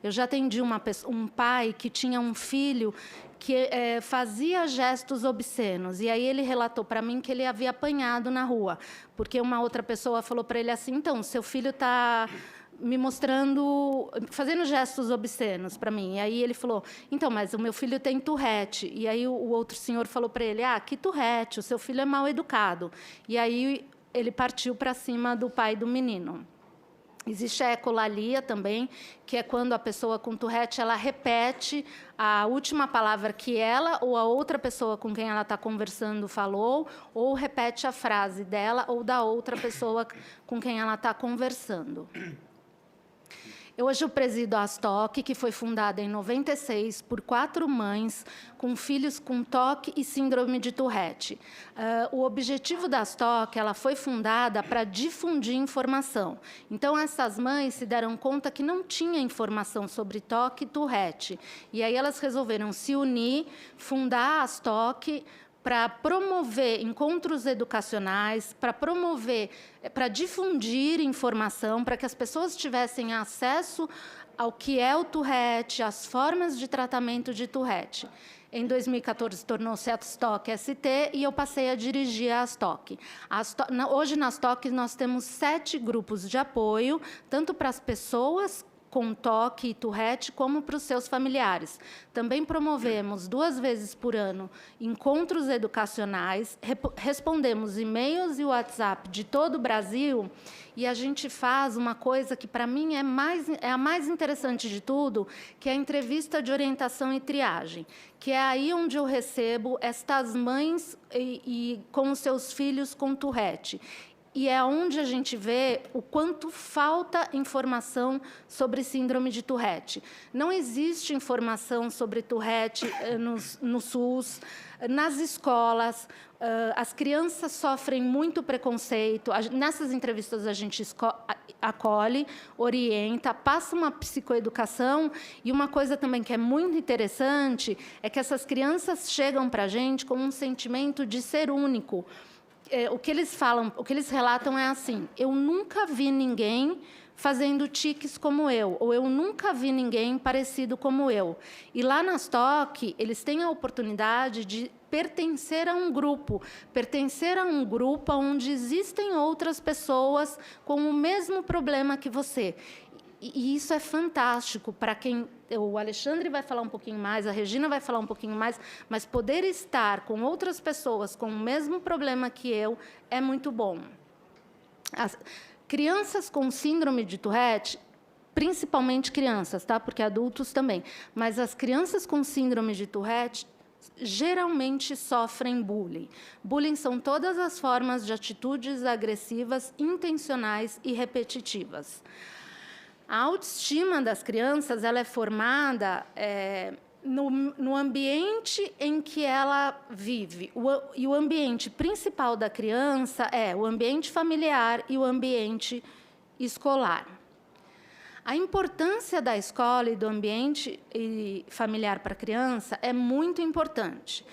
eu já atendi um pai que tinha um filho que fazia gestos obscenos. E aí ele relatou para mim que ele havia apanhado na rua, porque uma outra pessoa falou para ele assim, então, seu filho está me mostrando, fazendo gestos obscenos para mim. E aí ele falou, então, mas o meu filho tem Tourette. E aí o outro senhor falou para ele, que Tourette? O seu filho é mal educado. E aí ele partiu para cima do pai do menino. Existe a ecolalia também, que é quando a pessoa com Tourette ela repete a última palavra que ela ou a outra pessoa com quem ela está conversando falou, ou repete a frase dela ou da outra pessoa com quem ela está conversando. Hoje eu presido a ASTOC, que foi fundada em 96 por 4 mães com filhos com TOC e síndrome de Tourette. O objetivo da ASTOC ela foi fundada para difundir informação. Então, essas mães se deram conta que não tinha informação sobre TOC e Tourette. E aí elas resolveram se unir, fundar a ASTOC, para promover encontros educacionais, para difundir informação, para que as pessoas tivessem acesso ao que é o Tourette, às formas de tratamento de Tourette. Em 2014, tornou-se a ASTOC ST e eu passei a dirigir a ASTOC. Hoje, na ASTOC, nós temos 7 grupos de apoio, tanto para as pessoas com TOC e Tourette, como para os seus familiares. Também promovemos 2 vezes por ano encontros educacionais, respondemos e-mails e WhatsApp de todo o Brasil, e a gente faz uma coisa que, para mim, é a mais interessante de tudo, que é a entrevista de orientação e triagem, que é aí onde eu recebo estas mães com os seus filhos com Tourette. E é onde a gente vê o quanto falta informação sobre síndrome de Tourette. Não existe informação sobre Tourette no SUS, nas escolas. As crianças sofrem muito preconceito. Nessas entrevistas, a gente acolhe, orienta, passa uma psicoeducação. E uma coisa também que é muito interessante é que essas crianças chegam para a gente com um sentimento de ser único. O que eles falam, o que eles relatam é assim: eu nunca vi ninguém fazendo tiques como eu, ou eu nunca vi ninguém parecido como eu. E lá na ASTOC, eles têm a oportunidade de pertencer a um grupo onde existem outras pessoas com o mesmo problema que você. e isso é fantástico para quem... O Alexandre vai falar um pouquinho mais, a Regina vai falar um pouquinho mais, mas poder estar com outras pessoas com o mesmo problema que eu é muito bom. As crianças com síndrome de Tourette, principalmente crianças, tá? Porque adultos também, mas as crianças com síndrome de Tourette geralmente sofrem bullying. Bullying são todas as formas de atitudes agressivas, intencionais e repetitivas. A autoestima das crianças ela é formada no ambiente em que ela vive. E o ambiente principal da criança é o ambiente familiar e o ambiente escolar. A importância da escola e do ambiente familiar para a criança é muito importante.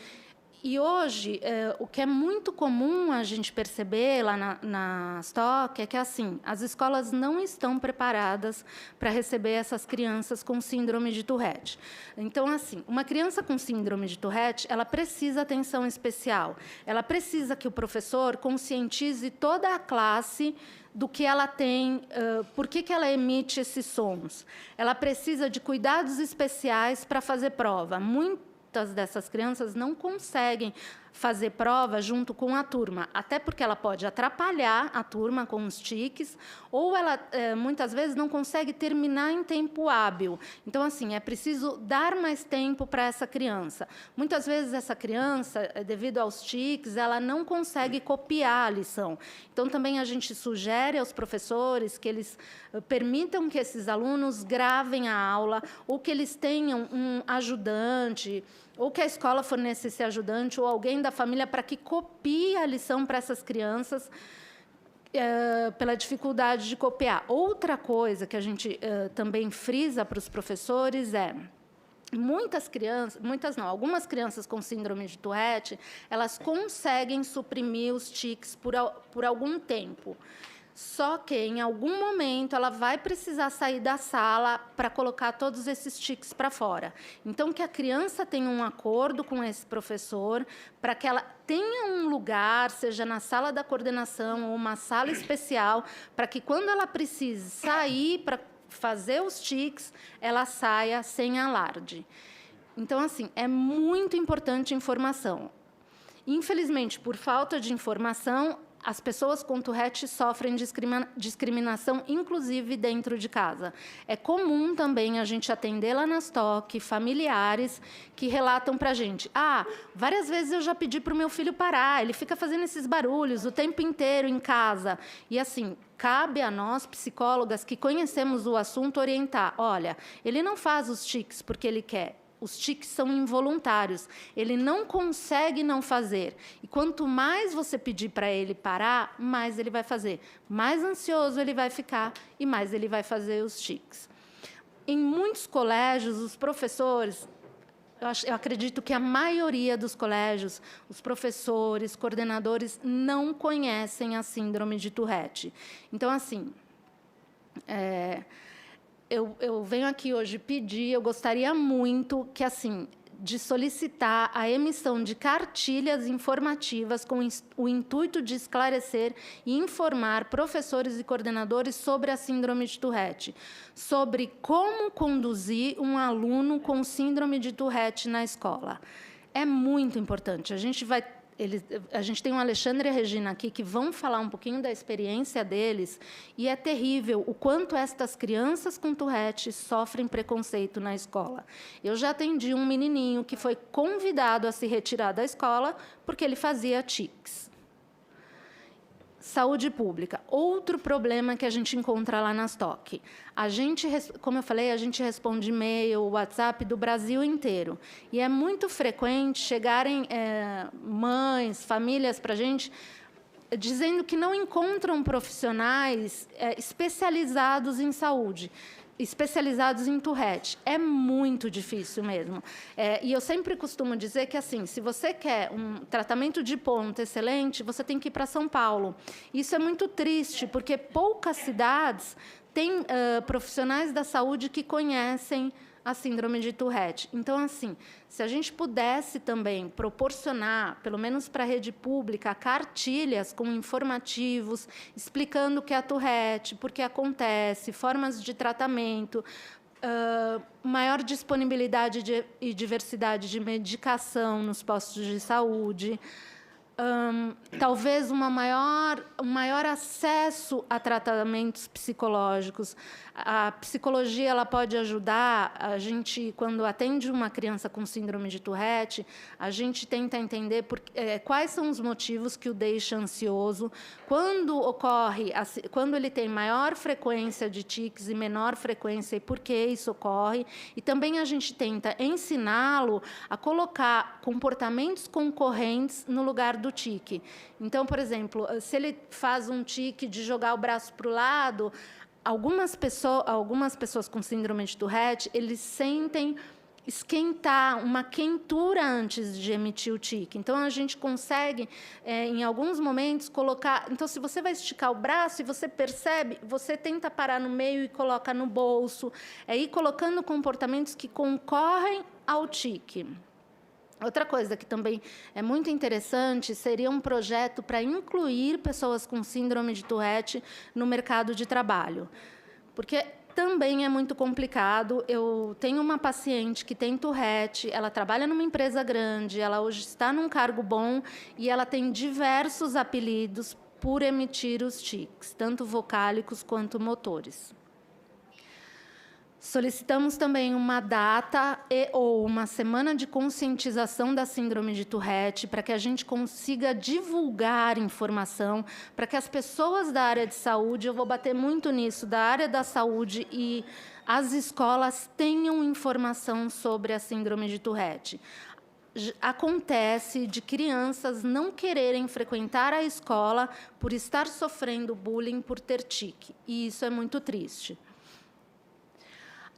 E hoje, o que é muito comum a gente perceber lá na STOC é que, assim, as escolas não estão preparadas para receber essas crianças com síndrome de Tourette. Então, assim, uma criança com síndrome de Tourette, ela precisa atenção especial. Ela precisa que o professor conscientize toda a classe do que ela tem, por que ela emite esses sons. Ela precisa de cuidados especiais para fazer prova. Muitas dessas crianças não conseguem fazer prova junto com a turma, até porque ela pode atrapalhar a turma com os tiques, ou ela, muitas vezes, não consegue terminar em tempo hábil. Então, assim, é preciso dar mais tempo para essa criança. Muitas vezes, essa criança, devido aos tiques, ela não consegue copiar a lição. Então, também a gente sugere aos professores que eles permitam que esses alunos gravem a aula, ou que eles tenham um ajudante, ou que a escola forneça esse ajudante, ou alguém da família para que copie a lição para essas crianças, pela dificuldade de copiar. Outra coisa que a gente também frisa para os professores é: algumas crianças com síndrome de Tourette, elas conseguem suprimir os tiques por algum tempo. Só que, em algum momento, ela vai precisar sair da sala para colocar todos esses tiques para fora. Então, que a criança tenha um acordo com esse professor para que ela tenha um lugar, seja na sala da coordenação ou uma sala especial, para que, quando ela precise sair para fazer os tiques, ela saia sem alarde. Então, assim, é muito importante a informação. Infelizmente, por falta de informação, as pessoas com Tourette sofrem discriminação, inclusive dentro de casa. É comum também a gente atender lá na STOC familiares que relatam para a gente: várias vezes eu já pedi para o meu filho parar, ele fica fazendo esses barulhos o tempo inteiro em casa. E, assim, cabe a nós, psicólogas, que conhecemos o assunto, orientar: olha, ele não faz os tiques porque ele quer. Os tiques são involuntários. Ele não consegue não fazer. E quanto mais você pedir para ele parar, mais ele vai fazer. Mais ansioso ele vai ficar e mais ele vai fazer os tiques. Em muitos colégios, os professores, eu acredito que a maioria dos colégios, os professores, coordenadores, não conhecem a síndrome de Tourette. Então, assim, eu venho aqui hoje pedir, eu gostaria muito que, assim, de solicitar a emissão de cartilhas informativas com o intuito de esclarecer e informar professores e coordenadores sobre a síndrome de Tourette, sobre como conduzir um aluno com síndrome de Tourette na escola. É muito importante. A gente tem o Alexandre e a Regina aqui que vão falar um pouquinho da experiência deles, e é terrível o quanto estas crianças com Tourette sofrem preconceito na escola. Eu já atendi um menininho que foi convidado a se retirar da escola porque ele fazia tiques. Saúde pública. Outro problema que a gente encontra lá na STOC. Como eu falei, a gente responde e-mail, WhatsApp do Brasil inteiro. E é muito frequente chegarem mães, famílias para a gente dizendo que não encontram profissionais especializados em saúde, especializados em Tourette. É muito difícil mesmo. E eu sempre costumo dizer que, assim, se você quer um tratamento de ponta excelente, você tem que ir para São Paulo. Isso é muito triste, porque poucas cidades têm profissionais da saúde que conhecem a síndrome de Tourette. Então, assim, se a gente pudesse também proporcionar, pelo menos para a rede pública, cartilhas com informativos, explicando o que é a Tourette, por que acontece, formas de tratamento, maior disponibilidade e diversidade de medicação nos postos de saúde, talvez um maior acesso a tratamentos psicológicos. A psicologia ela pode ajudar a gente, quando atende uma criança com síndrome de Tourette, a gente tenta entender quais são os motivos que o deixam ansioso, quando ele tem maior frequência de tiques e menor frequência e por que isso ocorre, e também a gente tenta ensiná-lo a colocar comportamentos concorrentes no lugar do tique. Então, por exemplo, se ele faz um tique de jogar o braço para o lado, algumas pessoas com síndrome de Tourette, eles sentem esquentar, uma quentura antes de emitir o tique. Então, a gente consegue, em alguns momentos, colocar... Então, se você vai esticar o braço e você percebe, você tenta parar no meio e coloca no bolso, ir colocando comportamentos que concorrem ao tique. Outra coisa que também é muito interessante seria um projeto para incluir pessoas com síndrome de Tourette no mercado de trabalho, porque também é muito complicado. Eu tenho uma paciente que tem Tourette, ela trabalha numa empresa grande, ela hoje está num cargo bom e ela tem diversos apelidos por emitir os tiques, tanto vocálicos quanto motores. Solicitamos também uma data ou uma semana de conscientização da síndrome de Tourette para que a gente consiga divulgar informação, para que as pessoas da área de saúde, eu vou bater muito nisso, da área da saúde e as escolas tenham informação sobre a síndrome de Tourette. Acontece de crianças não quererem frequentar a escola por estar sofrendo bullying por ter tique, e isso é muito triste.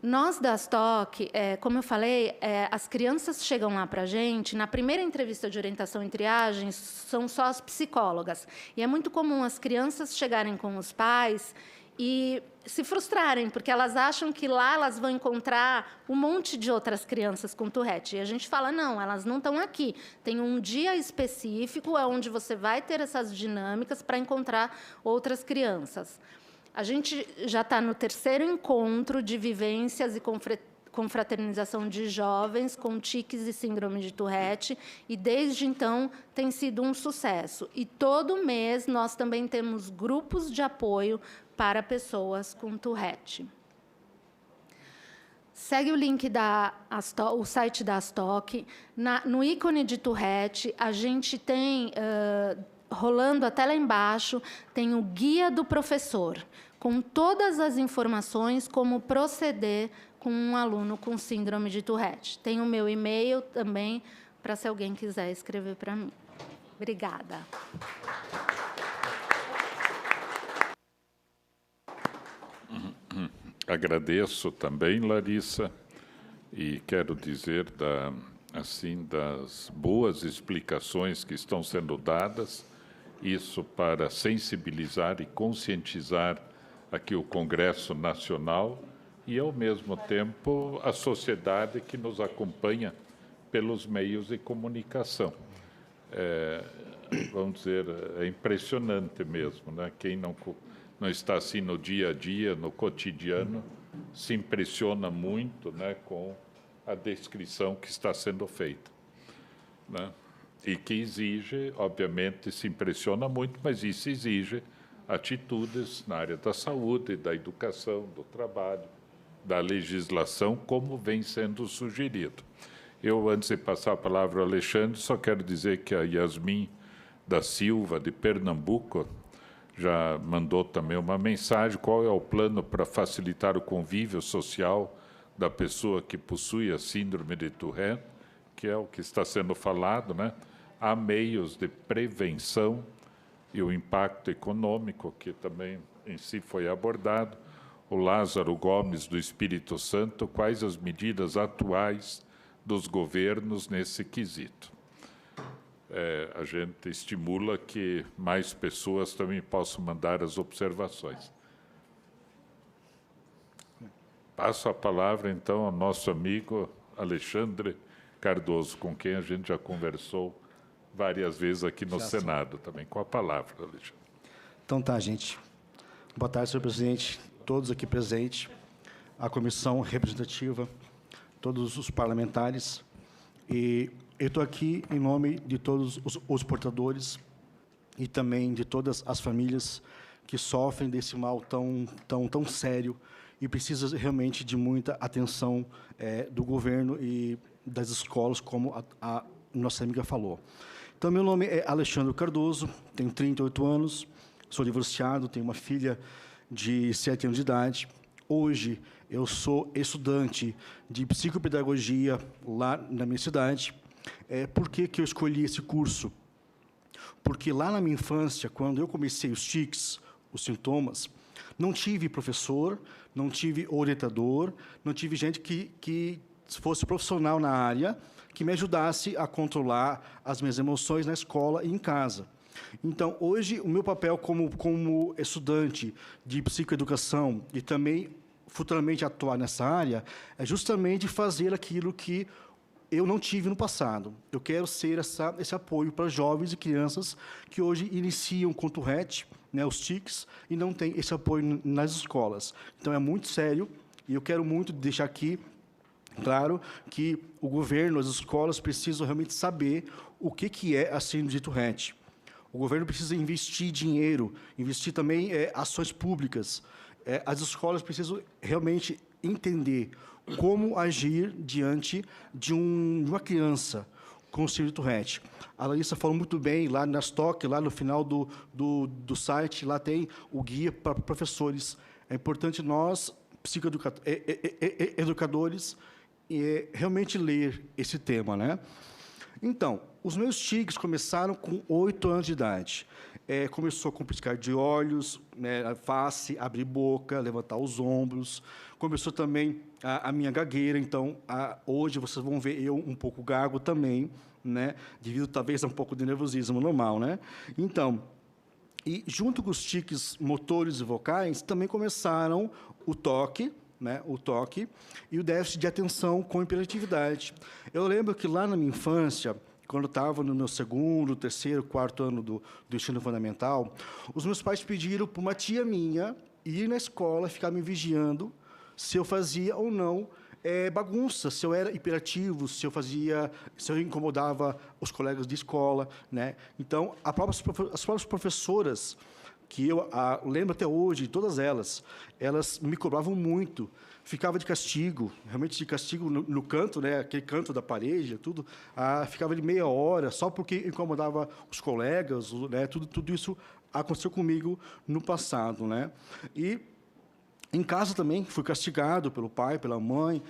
Nós, da ASTOC, como eu falei, as crianças chegam lá para a gente, na primeira entrevista de orientação e triagem, são só as psicólogas. E é muito comum as crianças chegarem com os pais e se frustrarem, porque elas acham que lá elas vão encontrar um monte de outras crianças com Tourette. E a gente fala, não, elas não estão aqui. Tem um dia específico onde você vai ter essas dinâmicas para encontrar outras crianças. A gente já está no 3º encontro de vivências e confraternização de jovens com tiques e síndrome de Tourette, e, desde então, tem sido um sucesso. E, todo mês, nós também temos grupos de apoio para pessoas com Tourette. Segue o link o site da ASTOC. No ícone de Tourette, a gente tem... rolando até lá embaixo, tem o guia do professor, com todas as informações como proceder com um aluno com síndrome de Tourette. Tem o meu e-mail também, para se alguém quiser escrever para mim. Obrigada. Agradeço também, Larissa, e quero dizer das boas explicações que estão sendo dadas, isso para sensibilizar e conscientizar aqui o Congresso Nacional e, ao mesmo tempo, a sociedade que nos acompanha pelos meios de comunicação. Vamos dizer, é impressionante mesmo, né? Quem não está assim no dia a dia, no cotidiano, se impressiona muito, né, com a descrição que está sendo feita, né? E que exige, obviamente, se impressiona muito, mas isso exige atitudes na área da saúde, da educação, do trabalho, da legislação, como vem sendo sugerido. Eu, antes de passar a palavra ao Alexandre, só quero dizer que a Yasmin da Silva, de Pernambuco, já mandou também uma mensagem: qual é o plano para facilitar o convívio social da pessoa que possui a síndrome de Tourette, que é o que está sendo falado, né? Há meios de prevenção e o impacto econômico, que também em si foi abordado. O Lázaro Gomes, do Espírito Santo, quais as medidas atuais dos governos nesse quesito? A gente estimula que mais pessoas também possam mandar as observações. Passo a palavra, então, ao nosso amigo Alexandre Cardoso, com quem a gente já conversou várias vezes aqui no Senado também. Com a palavra, Alexandre. Então tá, gente. Boa tarde, senhor presidente, todos aqui presentes, a comissão representativa, todos os parlamentares. E eu estou aqui em nome de todos os portadores e também de todas as famílias que sofrem desse mal tão sério e precisa realmente de muita atenção do governo e das escolas, como a nossa amiga falou. Então, meu nome é Alexandre Cardoso, tenho 38 anos, sou divorciado, tenho uma filha de 7 anos de idade. Hoje, eu sou estudante de psicopedagogia lá na minha cidade. Por que eu escolhi esse curso? Porque lá na minha infância, quando eu comecei os tics, os sintomas, não tive professor, não tive orientador, não tive gente que fosse profissional na área, que me ajudasse a controlar as minhas emoções na escola e em casa. Então, hoje, o meu papel como estudante de psicoeducação e também futuramente atuar nessa área é justamente fazer aquilo que eu não tive no passado. Eu quero ser esse apoio para jovens e crianças que hoje iniciam com Tourette, né, os tics, e não tem esse apoio nas escolas. Então, é muito sério, e eu quero muito deixar aqui claro que o governo, as escolas, precisam realmente saber o que é a síndrome de Tourette. O governo precisa investir dinheiro, investir também ações públicas. As escolas precisam realmente entender como agir diante de uma criança com síndrome de Tourette. A Larissa falou muito bem, lá na STOC, lá no final do site, lá tem o guia para professores. É importante nós, educadores, realmente ler esse tema, né? Então, os meus tics começaram com 8 anos de idade. Começou com piscar de olhos, né, a face, abrir boca, levantar os ombros. Começou também a minha gagueira. Então, hoje vocês vão ver eu um pouco gago também, né, devido talvez a um pouco de nervosismo normal, né? Então, e junto com os tics motores e vocais, também começaram o toque, né, o toque e o déficit de atenção com hiperatividade. Eu lembro que lá na minha infância, quando eu estava no meu 2º, 3º, 4º ano do ensino fundamental, os meus pais pediram para uma tia minha ir na escola, ficar me vigiando se eu fazia ou não bagunça, se eu era hiperativo, se eu incomodava os colegas de escola, né? Então, as próprias professoras, que eu lembro até hoje, todas elas me cobravam muito, ficava de castigo, realmente de castigo no canto, né, aquele canto da parede, tudo, ficava de meia hora, só porque incomodava os colegas, né, tudo isso aconteceu comigo no passado, né? E em casa também fui castigado pelo pai, pela mãe.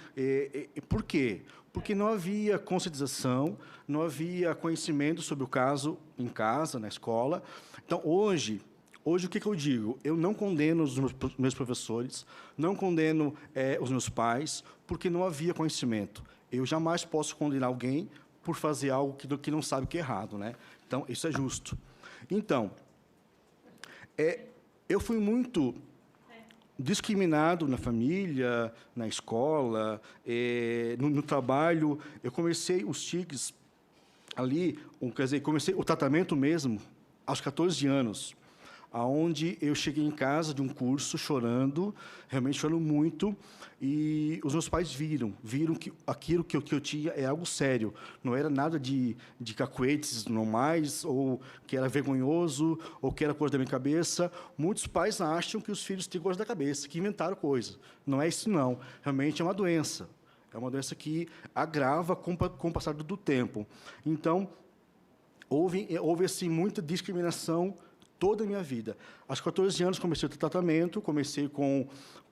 Por quê? Porque não havia conscientização, não havia conhecimento sobre o caso em casa, na escola. Então, hoje o que eu digo? Eu não condeno os meus professores, não condeno os meus pais, porque não havia conhecimento. Eu jamais posso condenar alguém por fazer algo que não sabe que é errado, né? Então, isso é justo. Então, eu fui muito discriminado na família, na escola, no trabalho. Eu comecei os tics ali, comecei o tratamento mesmo aos 14 anos. Aonde eu cheguei em casa de um curso chorando, realmente chorando muito, e os meus pais viram que aquilo que eu tinha é algo sério, não era nada de cacuetes normais, ou que era vergonhoso, ou que era coisa da minha cabeça. Muitos pais acham que os filhos têm coisa da cabeça, que inventaram coisa. Não é isso, não. Realmente é uma doença. É uma doença que agrava com o passar do tempo. Então, houve assim, muita discriminação toda a minha vida. Aos 14 anos, comecei o tratamento, comecei com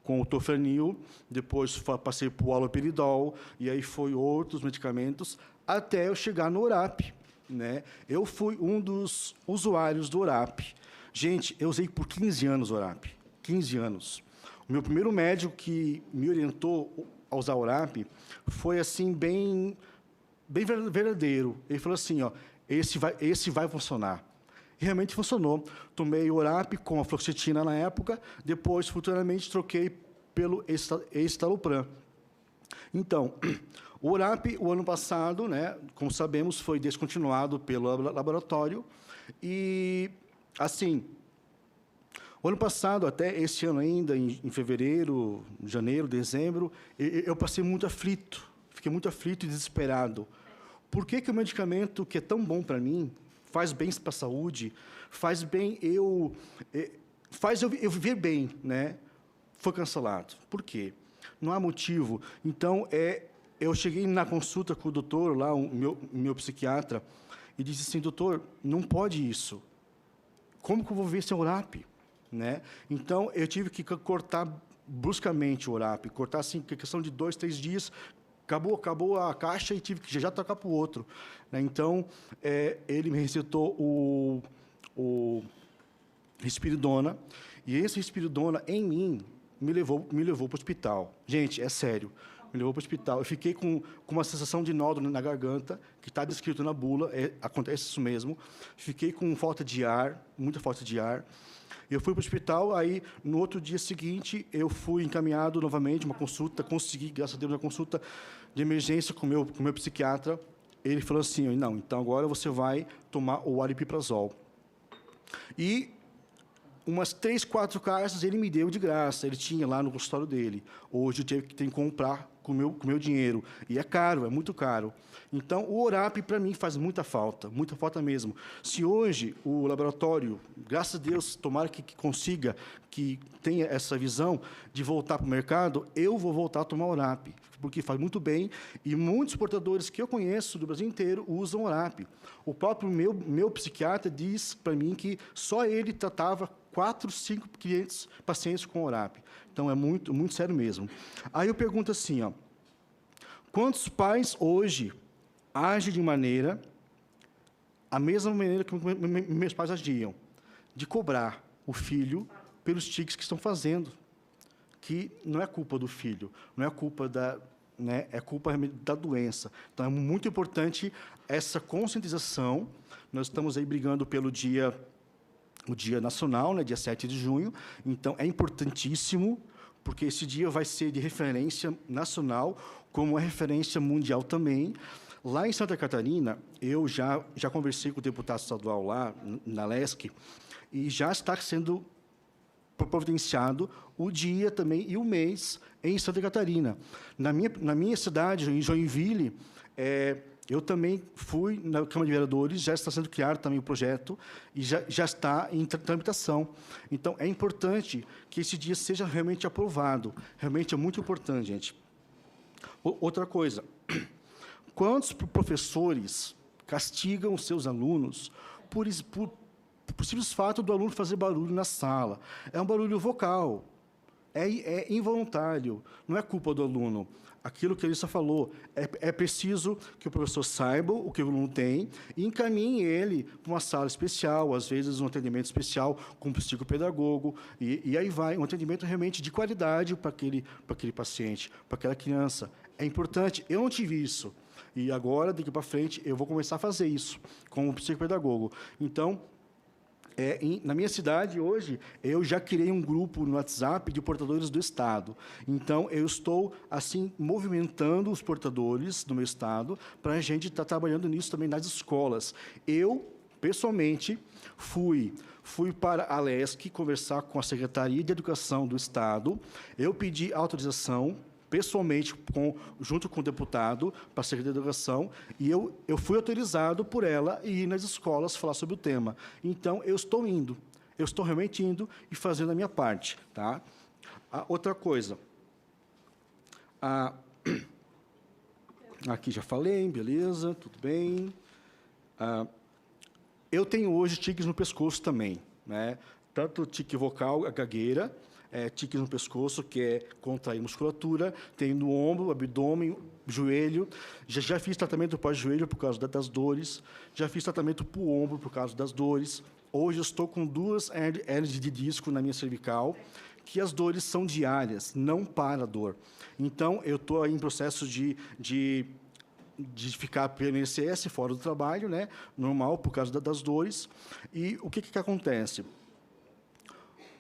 o Tofranil, depois passei para o haloperidol, e aí foi outros medicamentos, até eu chegar no ORAP, né? Eu fui um dos usuários do ORAP. Gente, eu usei por 15 anos o ORAP, 15 anos. O meu primeiro médico que me orientou a usar o ORAP foi assim, bem verdadeiro. Ele falou assim, ó, esse vai funcionar. E realmente funcionou. Tomei o ORAP com a fluoxetina na época, depois, futuramente, troquei pelo escitalopram. Então, o ORAP, o ano passado, né, como sabemos, foi descontinuado pelo laboratório. E, assim, o ano passado, até este ano ainda, em fevereiro, janeiro, dezembro, eu passei muito aflito, fiquei muito aflito e desesperado. Por que o medicamento que é tão bom para mim, faz bem para a saúde, faz eu viver bem, né, foi cancelado? Por quê? Não há motivo. Então, eu cheguei na consulta com o doutor, lá, o meu psiquiatra, e disse assim, doutor, não pode isso. Como que eu vou ver esse ORAP? Né? Então, eu tive que cortar bruscamente o ORAP, cortar, assim, questão de 2, 3 dias, acabou a caixa e tive que já tocar para o outro. Né? Então, ele me receitou o risperidona, e esse risperidona, em mim, me levou para o hospital. Gente, é sério, me levou para o hospital. Eu fiquei com uma sensação de nódulo na garganta, que está descrito na bula, acontece isso mesmo. Fiquei com falta de ar, muita falta de ar. Eu fui para o hospital, aí, no outro dia seguinte, eu fui encaminhado novamente, uma consulta, consegui, graças a Deus, uma consulta de emergência com o meu psiquiatra. Ele falou assim, não, então agora você vai tomar o aripiprazol. E umas 3, 4 caixas ele me deu de graça, ele tinha lá no consultório dele. Hoje eu tenho que comprar com o meu dinheiro. E é caro, é muito caro. Então, o ORAP, para mim, faz muita falta mesmo. Se hoje o laboratório, graças a Deus, tomara que consiga, que tenha essa visão de voltar para o mercado, eu vou voltar a tomar ORAP, porque faz muito bem, e muitos portadores que eu conheço do Brasil inteiro usam ORAP. O próprio meu psiquiatra diz para mim que só ele tratava 4, 5 pacientes com ORAP. Então, é muito, muito sério mesmo. Aí eu pergunto assim, quantos pais hoje agem de a mesma maneira que meus pais agiam, de cobrar o filho pelos tiques que estão fazendo, que não é culpa do filho, não é culpa é culpa da doença. Então, é muito importante essa conscientização. Nós estamos aí brigando pelo o Dia Nacional, né, dia 7 de junho. Então, é importantíssimo, porque esse dia vai ser de referência nacional, como é referência mundial também. Lá em Santa Catarina, eu já conversei com o deputado estadual lá, na LESC, e já está sendo providenciado o dia também e o mês em Santa Catarina. Na minha cidade, em Joinville, eu também fui na Câmara de Vereadores, já está sendo criado também o projeto e já está em tramitação. Então, é importante que esse dia seja realmente aprovado. Realmente é muito importante, gente. Outra coisa, quantos professores castigam os seus alunos por simples fato do aluno fazer barulho na sala? É um barulho vocal, é involuntário, não é culpa do aluno. Aquilo que a Elissa falou, é preciso que o professor saiba o que o aluno tem e encaminhe ele para uma sala especial, às vezes um atendimento especial com um psicopedagogo, e aí vai, um atendimento realmente de qualidade para aquele paciente, para aquela criança. É importante, eu não tive isso, e agora, daqui para frente, eu vou começar a fazer isso com o psicopedagogo. Então, na minha cidade, hoje, eu já criei um grupo no WhatsApp de portadores do Estado. Então, eu estou, assim, movimentando os portadores do meu Estado para a gente estar trabalhando nisso também nas escolas. Eu, pessoalmente, fui para a LESC conversar com a Secretaria de Educação do Estado. Eu pedi autorização pessoalmente, junto com o deputado, para a Secretaria de Educação, e eu fui autorizado por ela a ir nas escolas falar sobre o tema. Então, eu estou realmente indo e fazendo a minha parte. Tá? Outra coisa, aqui já falei, beleza, tudo bem. Eu tenho hoje tiques no pescoço também, né? Tanto tique vocal, a gagueira, tiques no pescoço, que é contrair musculatura, tem no ombro, abdômen, joelho. Já fiz tratamento para o joelho por causa das dores, já fiz tratamento para o ombro por causa das dores. Hoje eu estou com 2 hérnias de disco na minha cervical, que as dores são diárias, não para a dor. Então, eu estou aí em processo de ficar pelo INSS, fora do trabalho, né, normal, por causa das dores. E o que acontece?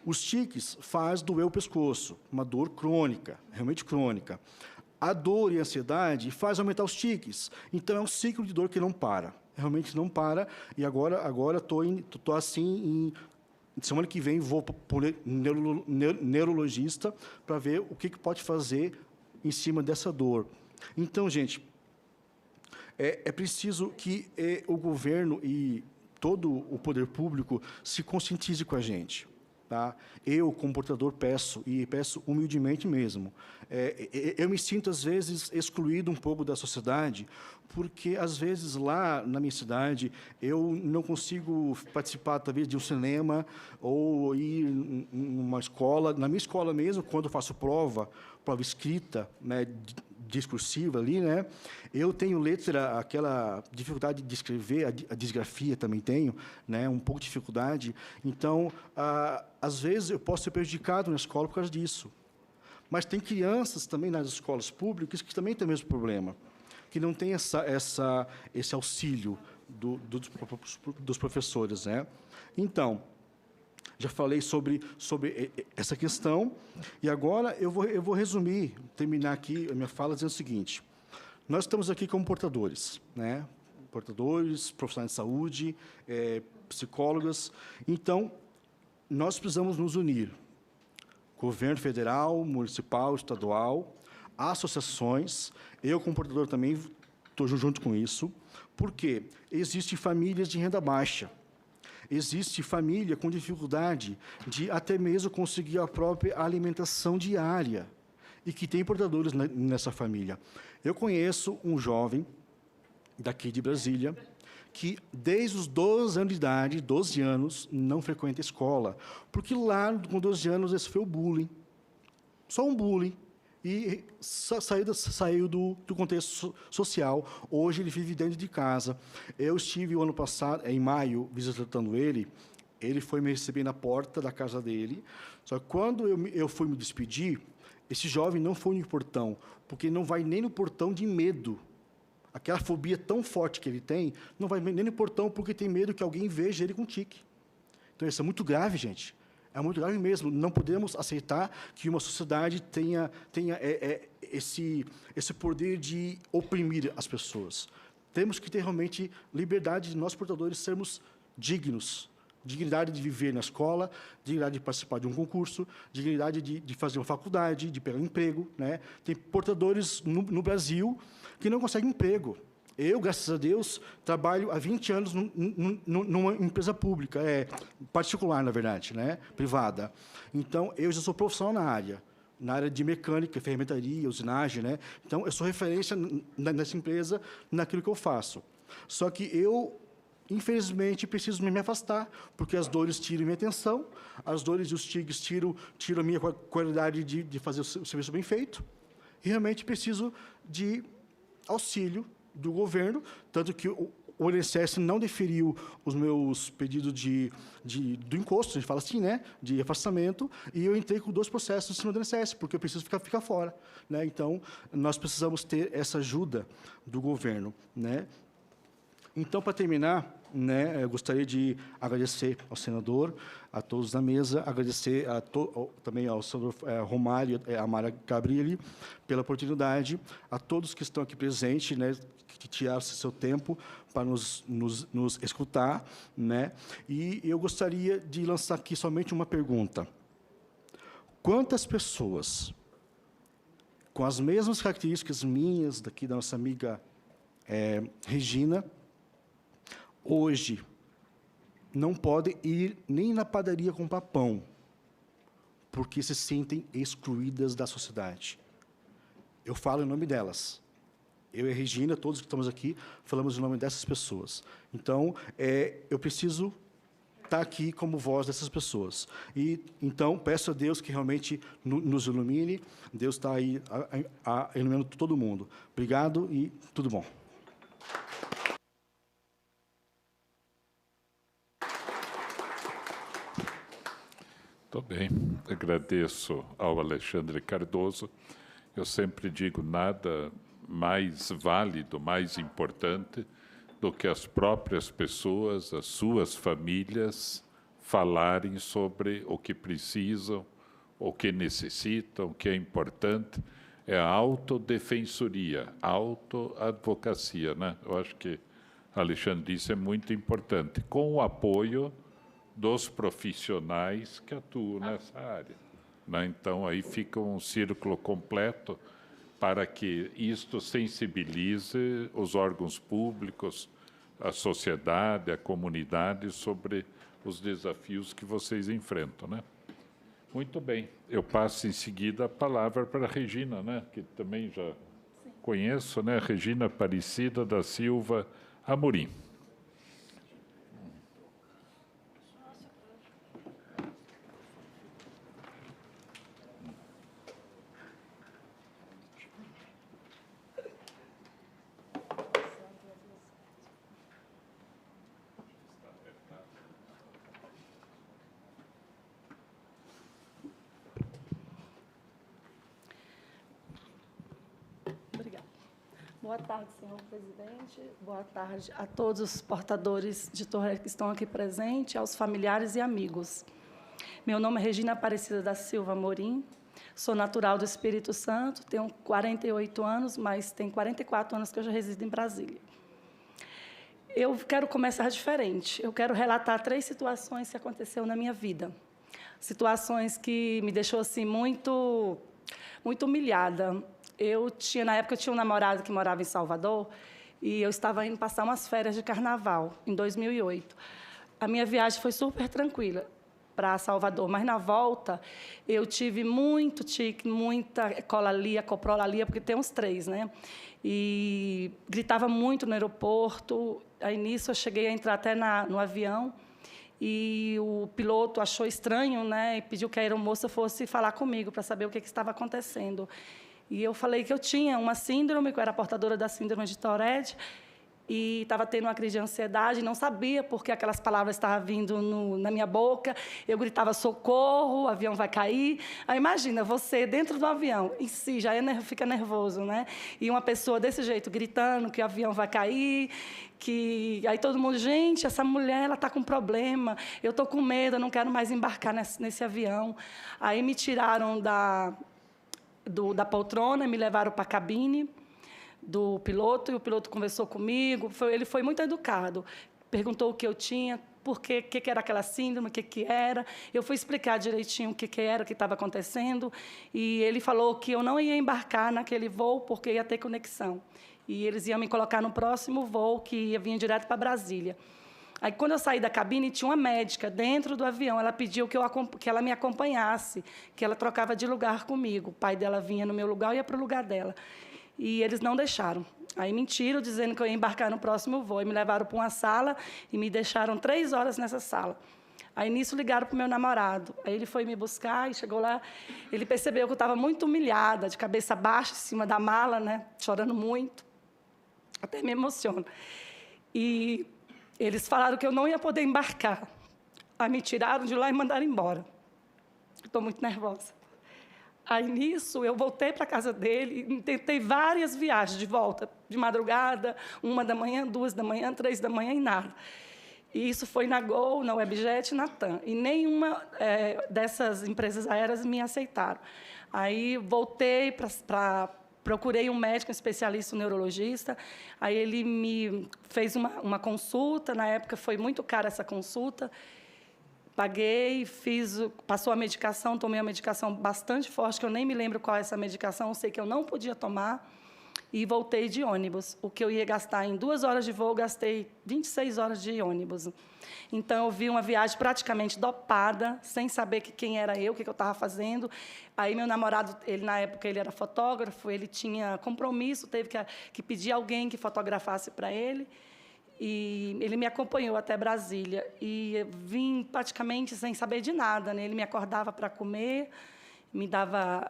Os tiques faz doer o pescoço, uma dor crônica, realmente crônica. A dor e a ansiedade faz aumentar os tiques. Então, é um ciclo de dor que não para. Realmente não para. E agora estou assim, semana que vem vou para o neurologista para ver o que pode fazer em cima dessa dor. Então, gente, é preciso que o governo e todo o poder público se conscientize com a gente. Tá? Eu, como portador, peço humildemente mesmo. Eu me sinto, às vezes, excluído um pouco da sociedade, porque, às vezes, lá na minha cidade, eu não consigo participar, talvez, de um cinema ou ir numa escola. Na minha escola mesmo, quando eu faço prova escrita, né, discursiva ali, né? Eu tenho letra, aquela dificuldade de escrever, a disgrafia também tenho, né? Um pouco de dificuldade. Então, às vezes, eu posso ser prejudicado na escola por causa disso. Mas tem crianças também nas escolas públicas que também têm o mesmo problema, que não têm esse auxílio dos professores, né? Então, já falei sobre essa questão, e agora eu vou resumir, terminar aqui a minha fala dizendo o seguinte: nós estamos aqui como portadores, né? Portadores, profissionais de saúde, psicólogas. Então, nós precisamos nos unir. Governo federal, municipal, estadual, associações. Eu, como portador, também estou junto com isso, porque existem famílias de renda baixa. Existe família com dificuldade de até mesmo conseguir a própria alimentação diária e que tem portadores nessa família. Eu conheço um jovem daqui de Brasília que, desde os 12 anos de idade, 12 anos, não frequenta a escola, porque lá, com 12 anos, esse foi o bullying. Só um bullying. E saiu do contexto social. Hoje, ele vive dentro de casa. Eu estive, o ano passado, em maio, visitando ele. Ele foi me receber na porta da casa dele. Só que, quando eu fui me despedir, esse jovem não foi no portão, porque não vai nem no portão de medo. Aquela fobia tão forte que ele tem, não vai nem no portão porque tem medo que alguém veja ele com tique. Então, isso é muito grave, gente. É muito grave mesmo. Não podemos aceitar que uma sociedade tenha esse poder de oprimir as pessoas. Temos que ter realmente liberdade de nós, portadores, sermos dignos. Dignidade de viver na escola, dignidade de participar de um concurso, dignidade de fazer uma faculdade, de pegar um emprego, né? Tem portadores no Brasil que não conseguem emprego. Eu, graças a Deus, trabalho há 20 anos numa empresa pública, particular, na verdade, né? Privada. Então, eu já sou profissional na área de mecânica, ferramentaria, usinagem, né? Então, eu sou referência nessa empresa, naquilo que eu faço. Só que eu, infelizmente, preciso me afastar, porque as dores tiram minha atenção, as dores e os tiques tiram a minha qualidade de fazer o serviço bem feito, e realmente preciso de auxílio do governo, tanto que o INSS não deferiu os meus pedidos do encosto, a gente fala assim, né, de afastamento, e eu entrei com 2 processos em cima do INSS, porque eu preciso ficar fora, né? Então, nós precisamos ter essa ajuda do governo, né? Então, para terminar, né, eu gostaria de agradecer ao senador, a todos na mesa, agradecer também ao senador Romário e a Mara Gabrieli pela oportunidade, a todos que estão aqui presentes, né, que tiraram seu tempo para nos escutar, né? E eu gostaria de lançar aqui somente uma pergunta: quantas pessoas com as mesmas características minhas, daqui da nossa amiga Regina, hoje não podem ir nem na padaria comprar pão, porque se sentem excluídas da sociedade? Eu falo em nome delas. Eu e a Regina, todos que estamos aqui, falamos em nome dessas pessoas. Então, eu preciso estar aqui como voz dessas pessoas. E, então, peço a Deus que realmente nos ilumine. Deus está aí iluminando todo mundo. Obrigado e tudo bom. Muito bem. Agradeço ao Alexandre Cardoso. Eu sempre digo, nada mais válido, mais importante do que as próprias pessoas, as suas famílias, falarem sobre o que precisam, o que necessitam, o que é importante. É a autodefensoria, autoadvocacia, né? Eu acho que Alexandre disse é muito importante, com o apoio dos profissionais que atuam nessa área, né? Então, aí fica um círculo completo para que isto sensibilize os órgãos públicos, a sociedade, a comunidade sobre os desafios que vocês enfrentam, né? Muito bem. Eu passo em seguida a palavra para a Regina, né? Que também já conheço, né? Regina Aparecida da Silva Amorim. Boa tarde, senhor presidente. Boa tarde a todos os portadores de Tourette que estão aqui presentes, aos familiares e amigos. Meu nome é Regina Aparecida da Silva Amorim, sou natural do Espírito Santo, tenho 48 anos, mas tem 44 anos que eu já resido em Brasília. Eu quero começar diferente. Eu quero relatar 3 situações que aconteceram na minha vida. Situações que me deixou assim, muito humilhada. Na época, eu tinha um namorado que morava em Salvador e eu estava indo passar umas férias de carnaval, em 2008. A minha viagem foi super tranquila para Salvador, mas, na volta, eu tive muito tique, muita colalia, coprolalia, porque tem uns 3, né? E gritava muito no aeroporto. Aí, nisso, eu cheguei a entrar até no avião e o piloto achou estranho, né? E pediu que a aeromoça fosse falar comigo para saber o que estava acontecendo. E eu falei que eu tinha uma síndrome, que eu era portadora da síndrome de Tourette, e estava tendo uma crise de ansiedade, não sabia porque aquelas palavras estavam vindo na minha boca. Eu gritava, socorro, o avião vai cair. Aí, imagina, você dentro do avião, em si, já fica nervoso, né? E uma pessoa desse jeito, gritando que o avião vai cair, aí todo mundo, gente, essa mulher ela está com problema, eu estou com medo, eu não quero mais embarcar nesse avião. Aí me tiraram da poltrona, me levaram para a cabine do piloto, e o piloto conversou comigo. Ele foi muito educado, perguntou o que eu tinha, por que era aquela síndrome, o que era. Eu fui explicar direitinho o que era, o que estava acontecendo, e ele falou que eu não ia embarcar naquele voo porque ia ter conexão. E eles iam me colocar no próximo voo, que ia vir direto para Brasília. Aí, quando eu saí da cabine, tinha uma médica dentro do avião. Ela pediu que ela me acompanhasse, que ela trocava de lugar comigo. O pai dela vinha no meu lugar e ia para o lugar dela. E eles não deixaram. Aí mentiram, dizendo que eu ia embarcar no próximo voo. E me levaram para uma sala e me deixaram 3 horas nessa sala. Aí, nisso, ligaram para o meu namorado. Aí ele foi me buscar e chegou lá. Ele percebeu que eu estava muito humilhada, de cabeça baixa, em cima da mala, né, chorando muito. Até me emociono. E eles falaram que eu não ia poder embarcar. Aí me tiraram de lá e mandaram embora. Estou muito nervosa. Aí, nisso, eu voltei para a casa dele e tentei várias viagens de volta, de madrugada, 1 da manhã, 2 da manhã, 3 da manhã e nada. E isso foi na Gol, na Webjet e na TAM. E nenhuma dessas empresas aéreas me aceitaram. Aí voltei procurei um médico, um especialista, um neurologista. Aí ele me fez uma consulta. Na época, foi muito cara essa consulta. Paguei, passou a medicação, tomei uma medicação bastante forte, que eu nem me lembro qual é essa medicação, eu sei que eu não podia tomar, e voltei de ônibus. O que eu ia gastar em 2 horas de voo, gastei 26 horas de ônibus. Então, eu vi uma viagem praticamente dopada, sem saber quem era eu, o que eu estava fazendo. Aí, meu namorado, na época, ele era fotógrafo, ele tinha compromisso, teve que pedir alguém que fotografasse para ele. E ele me acompanhou até Brasília. E eu vim praticamente sem saber de nada, né? Ele me acordava para comer, me dava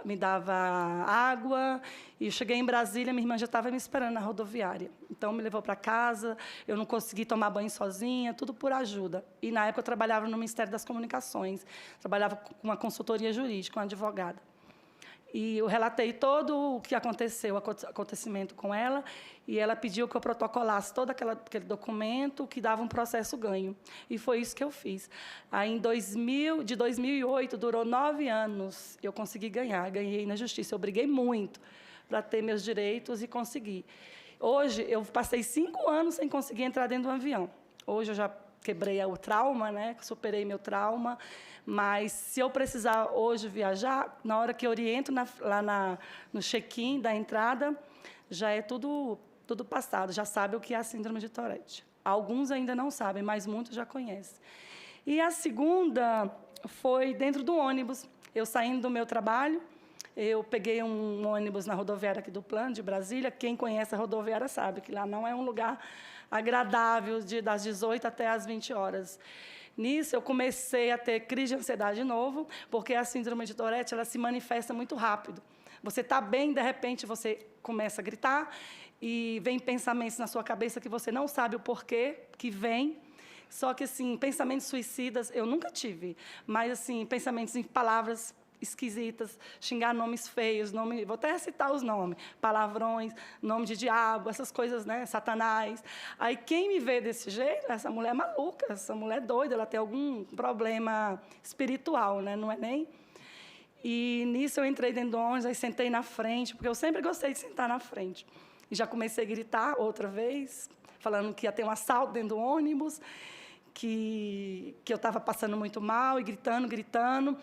água. E eu cheguei em Brasília, minha irmã já estava me esperando na rodoviária. Então, me levou para casa, eu não consegui tomar banho sozinha, tudo por ajuda. E, na época, eu trabalhava no Ministério das Comunicações, trabalhava com uma consultoria jurídica, uma advogada. E eu relatei todo o que aconteceu, o acontecimento com ela, e ela pediu que eu protocolasse todo aquele documento que dava um processo ganho. E foi isso que eu fiz. Aí, de 2008, durou 9 anos, eu consegui ganhar. Ganhei na justiça. Eu briguei muito para ter meus direitos e consegui. Hoje, eu passei 5 anos sem conseguir entrar dentro do avião. Hoje, eu já quebrei o trauma, né? Superei meu trauma. Mas, se eu precisar hoje viajar, na hora que eu oriento lá no check-in da entrada, já é tudo passado, já sabe o que é a síndrome de Tourette. Alguns ainda não sabem, mas muitos já conhecem. E a segunda foi dentro do ônibus. Eu saindo do meu trabalho, eu peguei um ônibus na rodoviária aqui do Plano, de Brasília. Quem conhece a rodoviária sabe que lá não é um lugar agradável das 18 até as 20 horas. Nisso, eu comecei a ter crise de ansiedade de novo, porque a síndrome de Tourette ela se manifesta muito rápido. Você está bem, de repente, você começa a gritar e vem pensamentos na sua cabeça que você não sabe o porquê que vem. Só que, assim, pensamentos suicidas eu nunca tive, mas, assim, pensamentos em palavras esquisitas, xingar nomes feios, vou até citar os nomes, palavrões, nome de diabo, essas coisas, né, Satanás. Aí, quem me vê desse jeito, essa mulher é maluca, essa mulher é doida, ela tem algum problema espiritual, né, não é nem... E, nisso, eu entrei dentro do ônibus, aí sentei na frente, porque eu sempre gostei de sentar na frente. E já comecei a gritar outra vez, falando que ia ter um assalto dentro do ônibus, que eu estava passando muito mal, e gritando.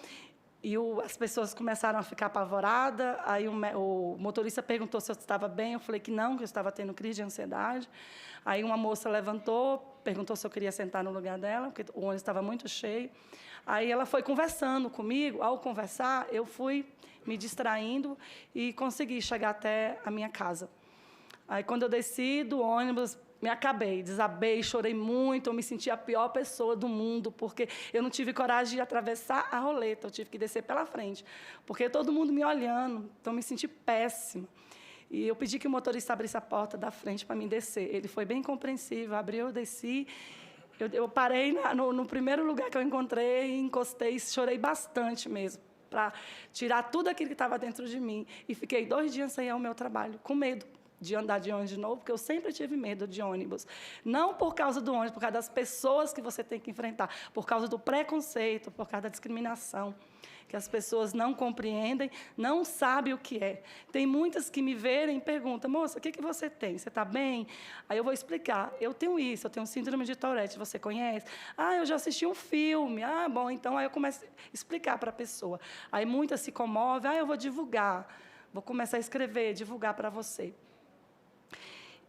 E as pessoas começaram a ficar apavoradas. Aí o motorista perguntou se eu estava bem. Eu falei que não, que eu estava tendo crise de ansiedade. Aí uma moça levantou, perguntou se eu queria sentar no lugar dela, porque o ônibus estava muito cheio. Aí ela foi conversando comigo. Ao conversar, eu fui me distraindo e consegui chegar até a minha casa. Aí, quando eu desci do ônibus, me acabei, desabei, chorei muito, eu me senti a pior pessoa do mundo, porque eu não tive coragem de atravessar a roleta, eu tive que descer pela frente, porque todo mundo me olhando, então eu me senti péssima. E eu pedi que o motorista abrisse a porta da frente para mim descer. Ele foi bem compreensível, abriu, eu desci, eu parei no primeiro lugar que eu encontrei, encostei, chorei bastante mesmo, para tirar tudo aquilo que estava dentro de mim, e fiquei 2 dias sem ir ao meu trabalho, com medo de andar de ônibus de novo, porque eu sempre tive medo de ônibus. Não por causa do ônibus, por causa das pessoas que você tem que enfrentar, por causa do preconceito, por causa da discriminação, que as pessoas não compreendem, não sabem o que é. Tem muitas que me verem e perguntam, moça, o que você tem? Você está bem? Aí eu vou explicar, eu tenho isso, eu tenho síndrome de Tourette, você conhece? Ah, eu já assisti um filme. Ah, bom, então aí eu começo a explicar para a pessoa. Aí muitas se comovem, eu vou divulgar, vou começar a escrever, divulgar para você.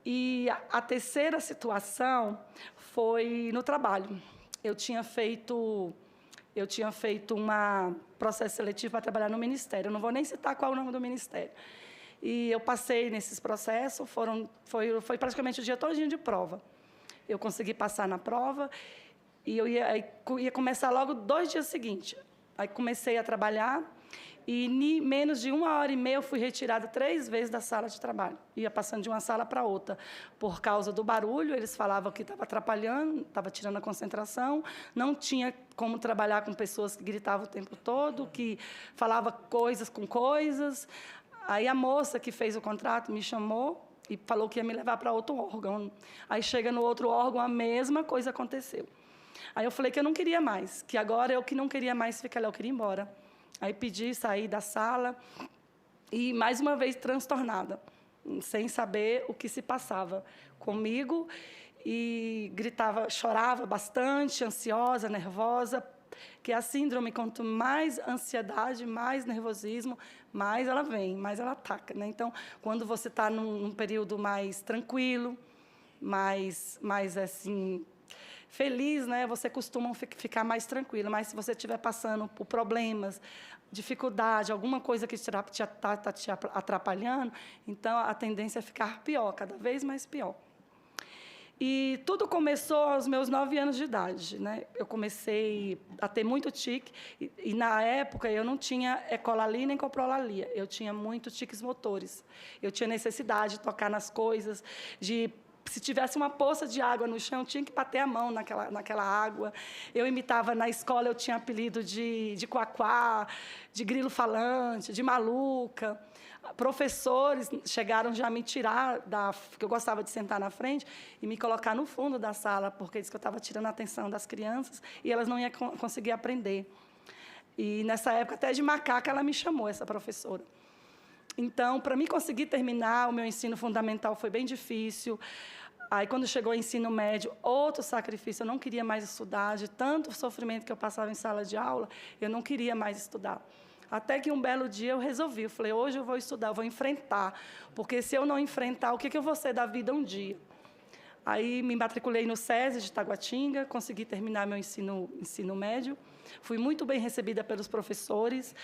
E a terceira situação foi no trabalho. Eu tinha feito um processo seletivo para trabalhar no Ministério. Eu não vou nem citar qual é o nome do Ministério. E eu passei nesses processos, foi praticamente o dia todinho de prova. Eu consegui passar na prova e eu ia começar logo 2 dias seguintes. Aí comecei a trabalhar. E, em menos de 1h30, eu fui retirada 3 vezes da sala de trabalho. Ia passando de uma sala para outra. Por causa do barulho, eles falavam que estava atrapalhando, estava tirando a concentração, não tinha como trabalhar com pessoas que gritavam o tempo todo, que falavam coisas com coisas. Aí a moça que fez o contrato me chamou e falou que ia me levar para outro órgão. Aí chega no outro órgão, a mesma coisa aconteceu. Aí eu falei que eu não queria mais, que agora eu que não queria mais ficar lá, eu queria ir embora. Aí pedi sair da sala e, mais uma vez, transtornada, sem saber o que se passava comigo. E gritava, chorava bastante, ansiosa, nervosa, que a síndrome, quanto mais ansiedade, mais nervosismo, mais ela vem, mais ela ataca, né? Então, quando você está num período mais tranquilo, mais assim... feliz, né? Você costuma ficar mais tranquilo, mas se você estiver passando por problemas, dificuldade, alguma coisa que está te atrapalhando, então a tendência é ficar pior, cada vez mais pior. E tudo começou aos meus 9 anos de idade, né? Eu comecei a ter muito tique, e na época eu não tinha ecolalia nem coprolalia, eu tinha muito tiques motores. Eu tinha necessidade de tocar nas coisas, de se tivesse uma poça de água no chão, eu tinha que bater a mão naquela água. Eu imitava, na escola, eu tinha apelido de quaquá, de grilo falante, de maluca. Professores chegaram já a me tirar, porque eu gostava de sentar na frente, e me colocar no fundo da sala, porque disse que eu estava tirando a atenção das crianças e elas não iam conseguir aprender. E, nessa época, até de macaca, ela me chamou, essa professora. Então, para mim conseguir terminar o meu ensino fundamental foi bem difícil. Aí, quando chegou o ensino médio, outro sacrifício, eu não queria mais estudar, de tanto sofrimento que eu passava em sala de aula, eu não queria mais estudar. Até que um belo dia eu resolvi, eu falei, hoje eu vou estudar, eu vou enfrentar, porque se eu não enfrentar, o que eu vou ser da vida um dia? Aí me matriculei no SESI de Taguatinga, consegui terminar meu ensino médio, fui muito bem recebida pelos professores,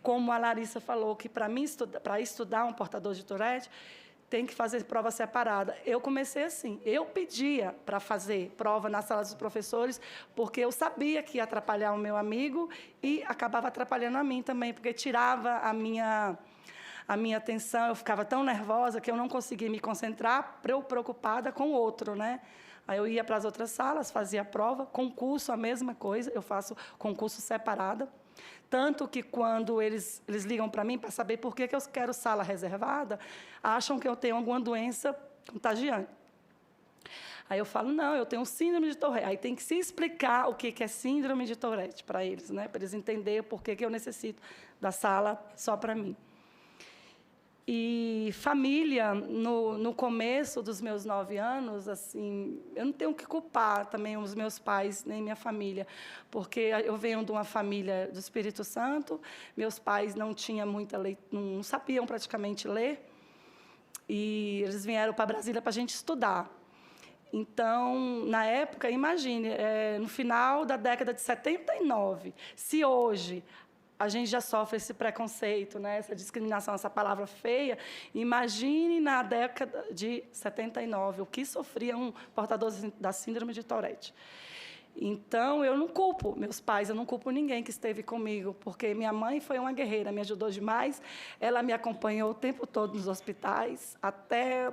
como a Larissa falou, que para estudar um portador de Tourette, tem que fazer prova separada. Eu comecei assim, eu pedia para fazer prova na sala dos professores, porque eu sabia que ia atrapalhar o meu amigo e acabava atrapalhando a mim também, porque tirava a minha atenção, eu ficava tão nervosa que eu não conseguia me concentrar, preocupada com o outro, né? Aí eu ia para as outras salas, fazia prova, concurso, a mesma coisa, eu faço concurso separado. Tanto que, quando eles ligam para mim para saber por que eu quero sala reservada, acham que eu tenho alguma doença contagiante. Aí eu falo, não, eu tenho síndrome de Tourette. Aí tem que se explicar o que é síndrome de Tourette para eles, né? Para eles entenderem por que eu necessito da sala só para mim. E família, no começo dos meus 9 anos, assim, eu não tenho que culpar também os meus pais, nem minha família, porque eu venho de uma família do Espírito Santo, meus pais não tinham muita não sabiam praticamente ler, e eles vieram para Brasília para a gente estudar. Então, na época, imagine, no final da década de 79, se hoje a gente já sofre esse preconceito, né, essa discriminação, essa palavra feia, imagine na década de 79, o que sofria um portador da síndrome de Tourette. Então, eu não culpo meus pais, eu não culpo ninguém que esteve comigo, porque minha mãe foi uma guerreira, me ajudou demais, ela me acompanhou o tempo todo nos hospitais, até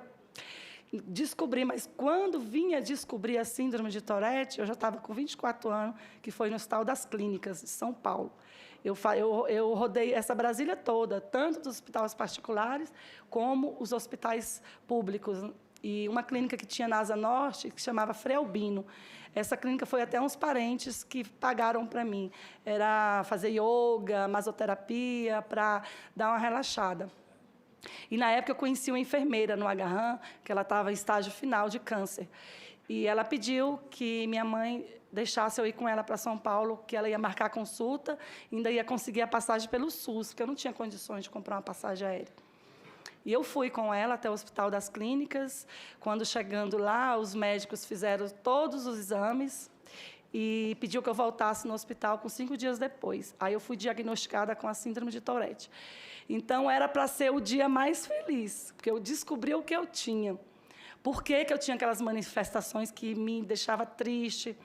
descobrir, mas quando vinha descobrir a síndrome de Tourette, eu já estava com 24 anos, que foi no Hospital das Clínicas, de São Paulo. Eu rodei essa Brasília toda, tanto dos hospitais particulares como os hospitais públicos. E uma clínica que tinha na Asa Norte, que se chamava Freubino. Essa clínica foi até uns parentes que pagaram para mim. Era fazer yoga, masoterapia, para dar uma relaxada. E, na época, eu conheci uma enfermeira no Agarram, que ela estava em estágio final de câncer. E ela pediu que minha mãe deixasse eu ir com ela para São Paulo, que ela ia marcar a consulta, e ainda ia conseguir a passagem pelo SUS, porque eu não tinha condições de comprar uma passagem aérea. E eu fui com ela até o Hospital das Clínicas. Quando, chegando lá, os médicos fizeram todos os exames e pediu que eu voltasse no hospital com 5 dias depois. Aí eu fui diagnosticada com a síndrome de Tourette. Então, era para ser o dia mais feliz, porque eu descobri o que eu tinha. Por que eu tinha aquelas manifestações que me deixava triste,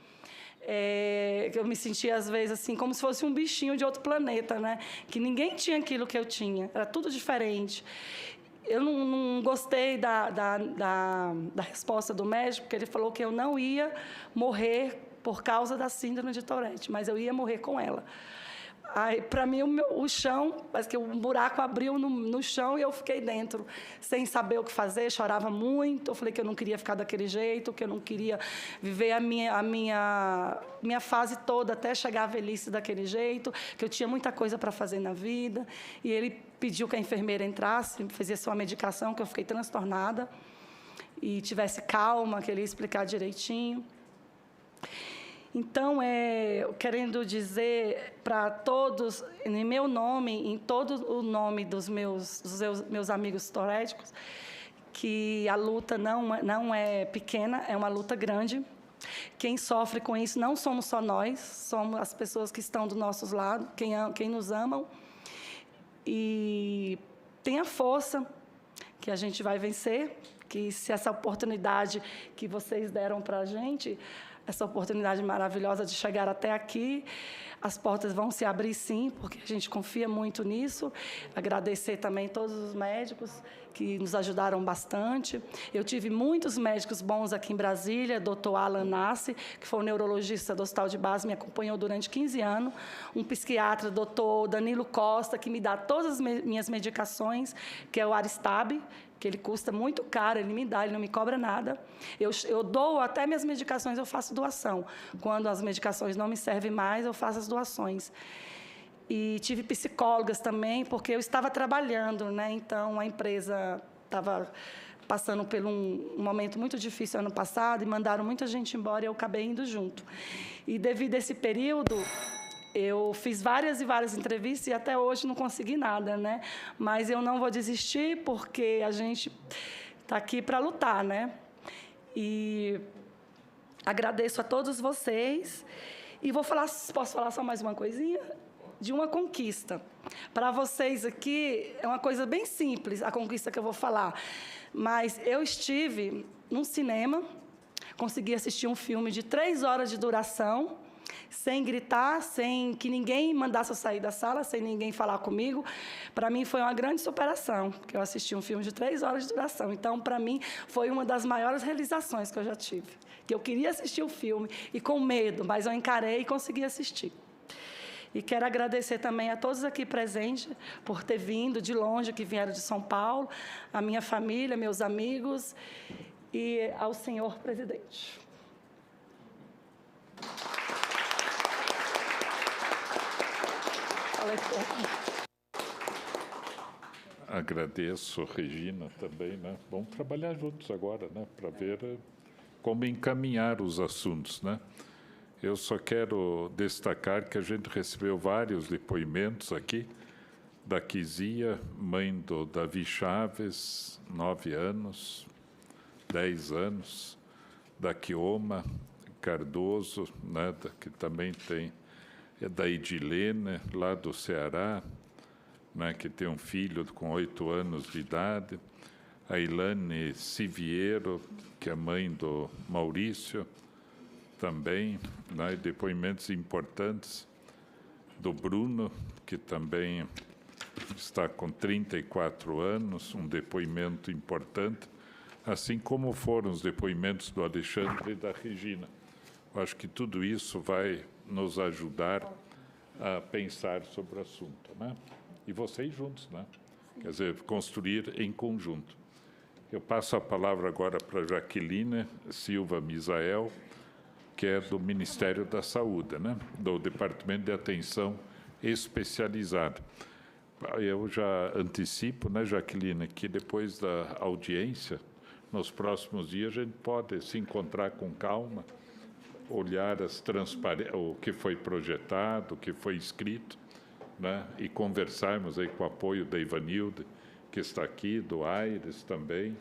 que eu me sentia, às vezes, assim, como se fosse um bichinho de outro planeta, né? Que ninguém tinha aquilo que eu tinha, era tudo diferente. Eu não gostei da resposta do médico, porque ele falou que eu não ia morrer por causa da síndrome de Tourette, mas eu ia morrer com ela. Para mim, o chão, parece que um buraco abriu no chão e eu fiquei dentro, sem saber o que fazer, chorava muito. Eu falei que eu não queria ficar daquele jeito, que eu não queria viver a minha fase toda até chegar à velhice daquele jeito, que eu tinha muita coisa para fazer na vida. E ele pediu que a enfermeira entrasse, fizesse uma medicação, que eu fiquei transtornada, e tivesse calma, que ele ia explicar direitinho. Então, querendo dizer para todos, em meu nome, em todo o nome dos meus amigos touréticos, que a luta não é pequena, é uma luta grande. Quem sofre com isso não somos só nós, somos as pessoas que estão do nosso lado, quem nos amam. E tenha força, que a gente vai vencer. que se essa oportunidade que vocês deram para a gente, essa oportunidade maravilhosa de chegar até aqui, as portas vão se abrir sim, porque a gente confia muito nisso. Agradecer também todos os médicos que nos ajudaram bastante. Eu tive muitos médicos bons aqui em Brasília, Dr. Alan Nassi, que foi um neurologista do Hospital de Base, me acompanhou durante 15 anos, um psiquiatra, Dr. Danilo Costa, que me dá todas as minhas medicações, que é o Aristab, que ele custa muito caro, ele me dá, ele não me cobra nada. Eu dou até minhas medicações, eu faço doação. Quando as medicações não me servem mais, eu faço as doações. E tive psicólogas também, porque eu estava trabalhando, né? Então, a empresa estava passando por um momento muito difícil ano passado e mandaram muita gente embora e eu acabei indo junto. E, devido a esse período, eu fiz várias e várias entrevistas e até hoje não consegui nada, né? Mas eu não vou desistir porque a gente está aqui para lutar, né? E agradeço a todos vocês e posso falar só mais uma coisinha? De uma conquista. Para vocês aqui, é uma coisa bem simples, a conquista que eu vou falar. Mas eu estive num cinema, consegui assistir um filme de 3 horas de duração, sem gritar, sem que ninguém mandasse eu sair da sala, sem ninguém falar comigo. Para mim, foi uma grande superação, porque eu assisti um filme de 3 horas de duração. Então, para mim, foi uma das maiores realizações que eu já tive. Que eu queria assistir o filme, e com medo, mas eu encarei e consegui assistir. E quero agradecer também a todos aqui presentes por ter vindo de longe, que vieram de São Paulo, a minha família, meus amigos e ao senhor presidente. Agradeço, Regina, também, né? Vamos trabalhar juntos agora, né? Para ver como encaminhar os assuntos, né? Eu só quero destacar que a gente recebeu vários depoimentos aqui da Quizia, mãe do Davi Chaves, 9 anos, 10 anos, da Quioma Cardoso, né, que também tem, é da Edilene, lá do Ceará, né, que tem um filho com 8 anos de idade, a Ilane Siviero, que é mãe do Maurício, também, né, depoimentos importantes do Bruno, que também está com 34 anos, um depoimento importante, assim como foram os depoimentos do Alexandre e da Regina. Eu acho que tudo isso vai nos ajudar a pensar sobre o assunto, né? E vocês juntos, né? Quer dizer, construir em conjunto. Eu passo a palavra agora para Jaqueline Silva Misael, que é do Ministério da Saúde, né? Do Departamento de Atenção Especializada. Eu já antecipo, né, Jaqueline, que depois da audiência, nos próximos dias, a gente pode se encontrar com calma, olhar o que foi projetado, o que foi escrito, né? E conversarmos aí com o apoio da Ivanilde, que está aqui, do Aires também,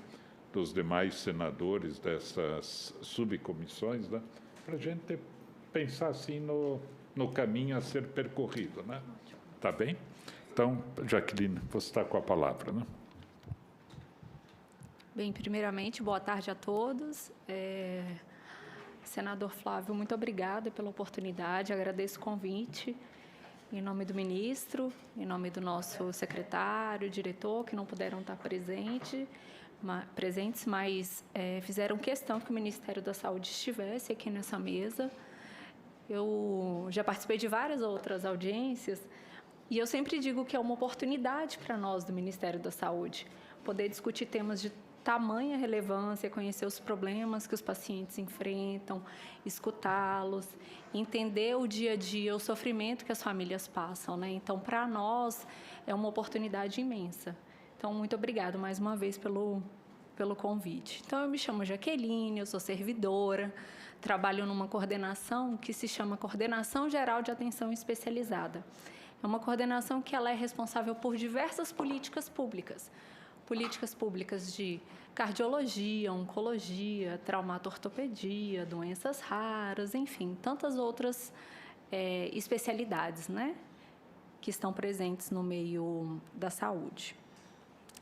dos demais senadores dessas subcomissões, né? Para a gente pensar assim no caminho a ser percorrido, né? Tá bem? Então, Jaqueline, você está com a palavra, né? Bem, primeiramente, boa tarde a todos. Senador Flávio, muito obrigada pela oportunidade, agradeço o convite. Em nome do ministro, em nome do nosso secretário, diretor, que não puderam estar presentes, mas fizeram questão que o Ministério da Saúde estivesse aqui nessa mesa. Eu já participei de várias outras audiências e eu sempre digo que é uma oportunidade para nós do Ministério da Saúde poder discutir temas de tamanha relevância, conhecer os problemas que os pacientes enfrentam, escutá-los, entender o dia a dia, o sofrimento que as famílias passam, né? Então, para nós, é uma oportunidade imensa. Então, muito obrigada mais uma vez pelo convite. Então, eu me chamo Jaqueline, eu sou servidora, trabalho numa coordenação que se chama Coordenação Geral de Atenção Especializada. É uma coordenação que ela é responsável por diversas políticas públicas de cardiologia, oncologia, traumato-ortopedia, doenças raras, enfim, tantas outras especialidades, né, que estão presentes no meio da saúde.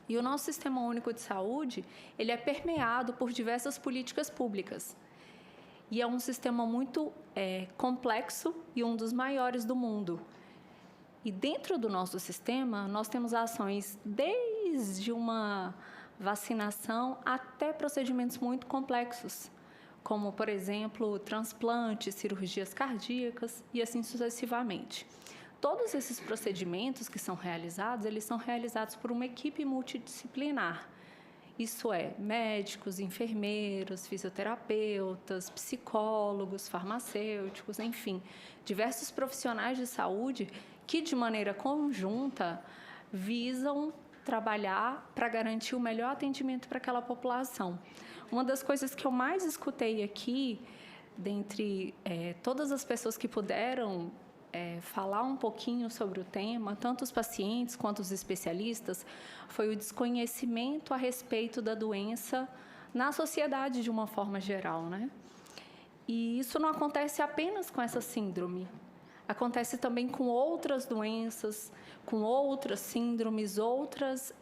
E o nosso Sistema Único de Saúde, ele é permeado por diversas políticas públicas. E é um sistema muito complexo e um dos maiores do mundo. E dentro do nosso sistema, nós temos ações desde uma vacinação até procedimentos muito complexos, como, por exemplo, transplantes, cirurgias cardíacas e assim sucessivamente. Todos esses procedimentos que são realizados, eles são realizados por uma equipe multidisciplinar. Isso é, médicos, enfermeiros, fisioterapeutas, psicólogos, farmacêuticos, enfim, diversos profissionais de saúde que, de maneira conjunta, visam trabalhar para garantir o melhor atendimento para aquela população. Uma das coisas que eu mais escutei aqui, dentre todas as pessoas que puderam falar um pouquinho sobre o tema, tanto os pacientes quanto os especialistas, foi o desconhecimento a respeito da doença na sociedade de uma forma geral, né? E isso não acontece apenas com essa síndrome. Acontece também com outras doenças, com outras síndromes, outras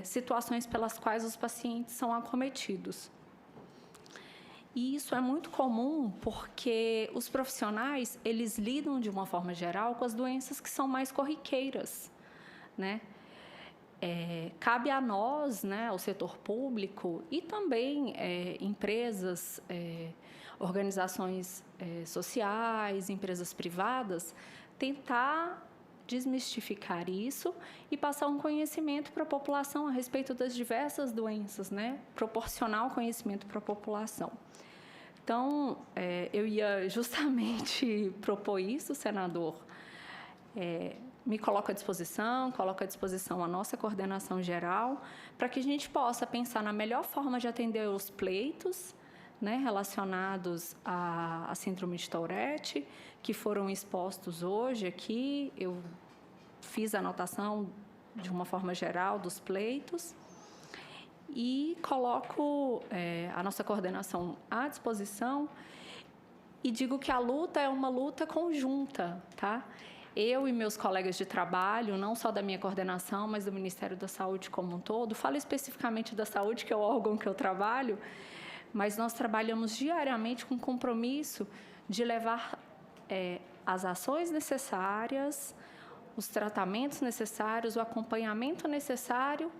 situações pelas quais os pacientes são acometidos. E isso é muito comum porque os profissionais, eles lidam de uma forma geral com as doenças que são mais corriqueiras, né? Cabe a nós, né, ao setor público e também empresas, organizações sociais, empresas privadas, tentar desmistificar isso e passar um conhecimento para a população a respeito das diversas doenças, né? Proporcionar o conhecimento para a população. Então, eu ia justamente propor isso, senador. Me coloco à disposição, coloco à disposição a nossa coordenação geral, para que a gente possa pensar na melhor forma de atender os pleitos, né, relacionados à síndrome de Tourette, que foram expostos hoje aqui. Eu fiz a anotação de uma forma geral dos pleitos e coloco a nossa coordenação à disposição e digo que a luta é uma luta conjunta, tá? Eu e meus colegas de trabalho, não só da minha coordenação, mas do Ministério da Saúde como um todo, falo especificamente da saúde, que é o órgão que eu trabalho, mas nós trabalhamos diariamente com compromisso de levar as ações necessárias, os tratamentos necessários, o acompanhamento necessário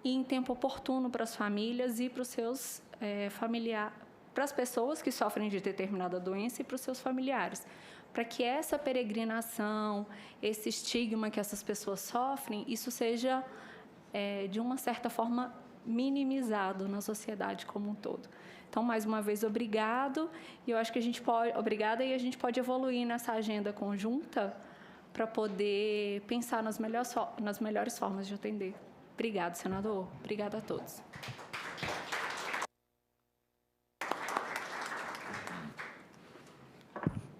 e em tempo oportuno para as famílias e para os seus familiares, para as pessoas que sofrem de determinada doença e para os seus familiares, para que essa peregrinação, esse estigma que essas pessoas sofrem, isso seja, de uma certa forma, minimizado na sociedade como um todo. Então, mais uma vez, obrigado. E eu acho que obrigada, e a gente pode evoluir nessa agenda conjunta para poder pensar nas melhores formas de atender. Obrigado, senador. Obrigada a todos.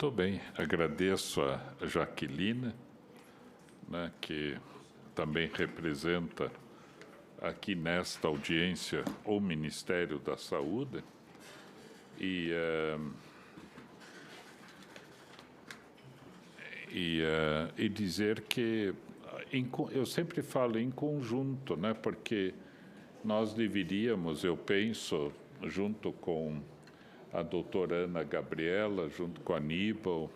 Muito bem. Agradeço a Jaqueline, né, que também representa aqui nesta audiência o Ministério da Saúde. E dizer que eu sempre falo em conjunto, né? Porque nós deveríamos, eu penso, junto com a doutora Ana Gabriela, junto com a Aníbal,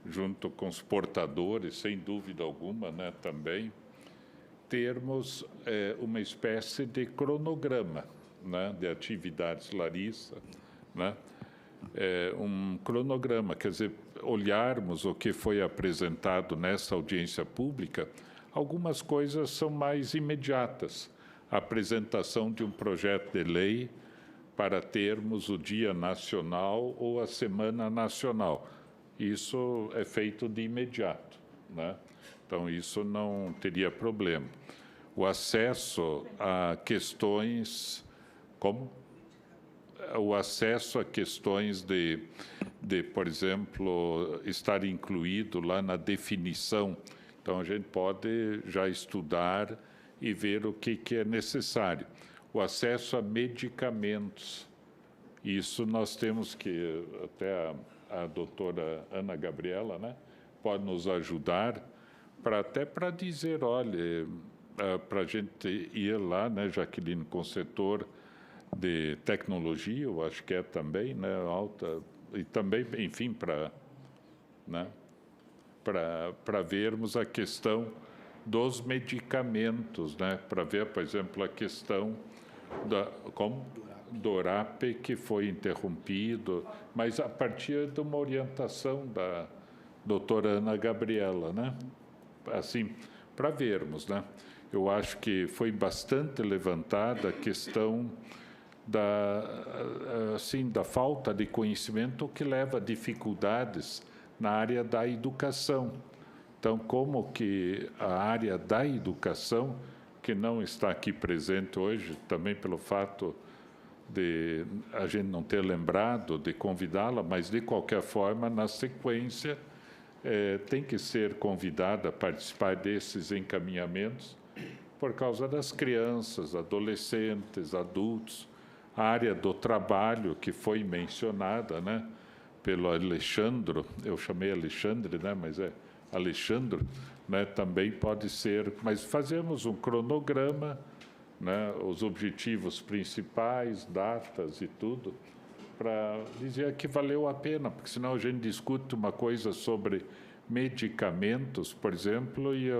junto com os portadores, sem dúvida alguma, né, também, termos uma espécie de cronograma, né, de atividades, Larissa, né, um cronograma, quer dizer, olharmos o que foi apresentado nessa audiência pública. Algumas coisas são mais imediatas. A apresentação de um projeto de lei para termos o Dia Nacional ou a Semana Nacional. Isso é feito de imediato, né? Então, isso não teria problema. O acesso a questões como o acesso a questões de, por exemplo, estar incluído lá na definição. Então, a gente pode já estudar e ver o que é necessário. O acesso a medicamentos. Isso nós temos que, até a doutora Ana Gabriela, né, pode nos ajudar, até para dizer, olha, para a gente ir lá, né, Jaqueline, com o setor de tecnologia, eu acho que é também, né, alta, e também, enfim, para, né, para vermos a questão dos medicamentos, né, para ver, por exemplo, a questão do ORAP, que foi interrompido, mas a partir de uma orientação da doutora Ana Gabriela, né, assim, para vermos, né, eu acho que foi bastante levantada a questão da falta de conhecimento, que leva a dificuldades na área da educação. Então, como que a área da educação, que não está aqui presente hoje, também pelo fato de a gente não ter lembrado de convidá-la, mas, de qualquer forma, na sequência, tem que ser convidada a participar desses encaminhamentos, por causa das crianças, adolescentes, adultos, a área do trabalho, que foi mencionada, né, pelo Alexandre, eu chamei Alexandre, né, mas é Alexandre, né, também pode ser, mas fazemos um cronograma, né, os objetivos principais, datas e tudo, para dizer que valeu a pena, porque senão a gente discute uma coisa sobre medicamentos, por exemplo, e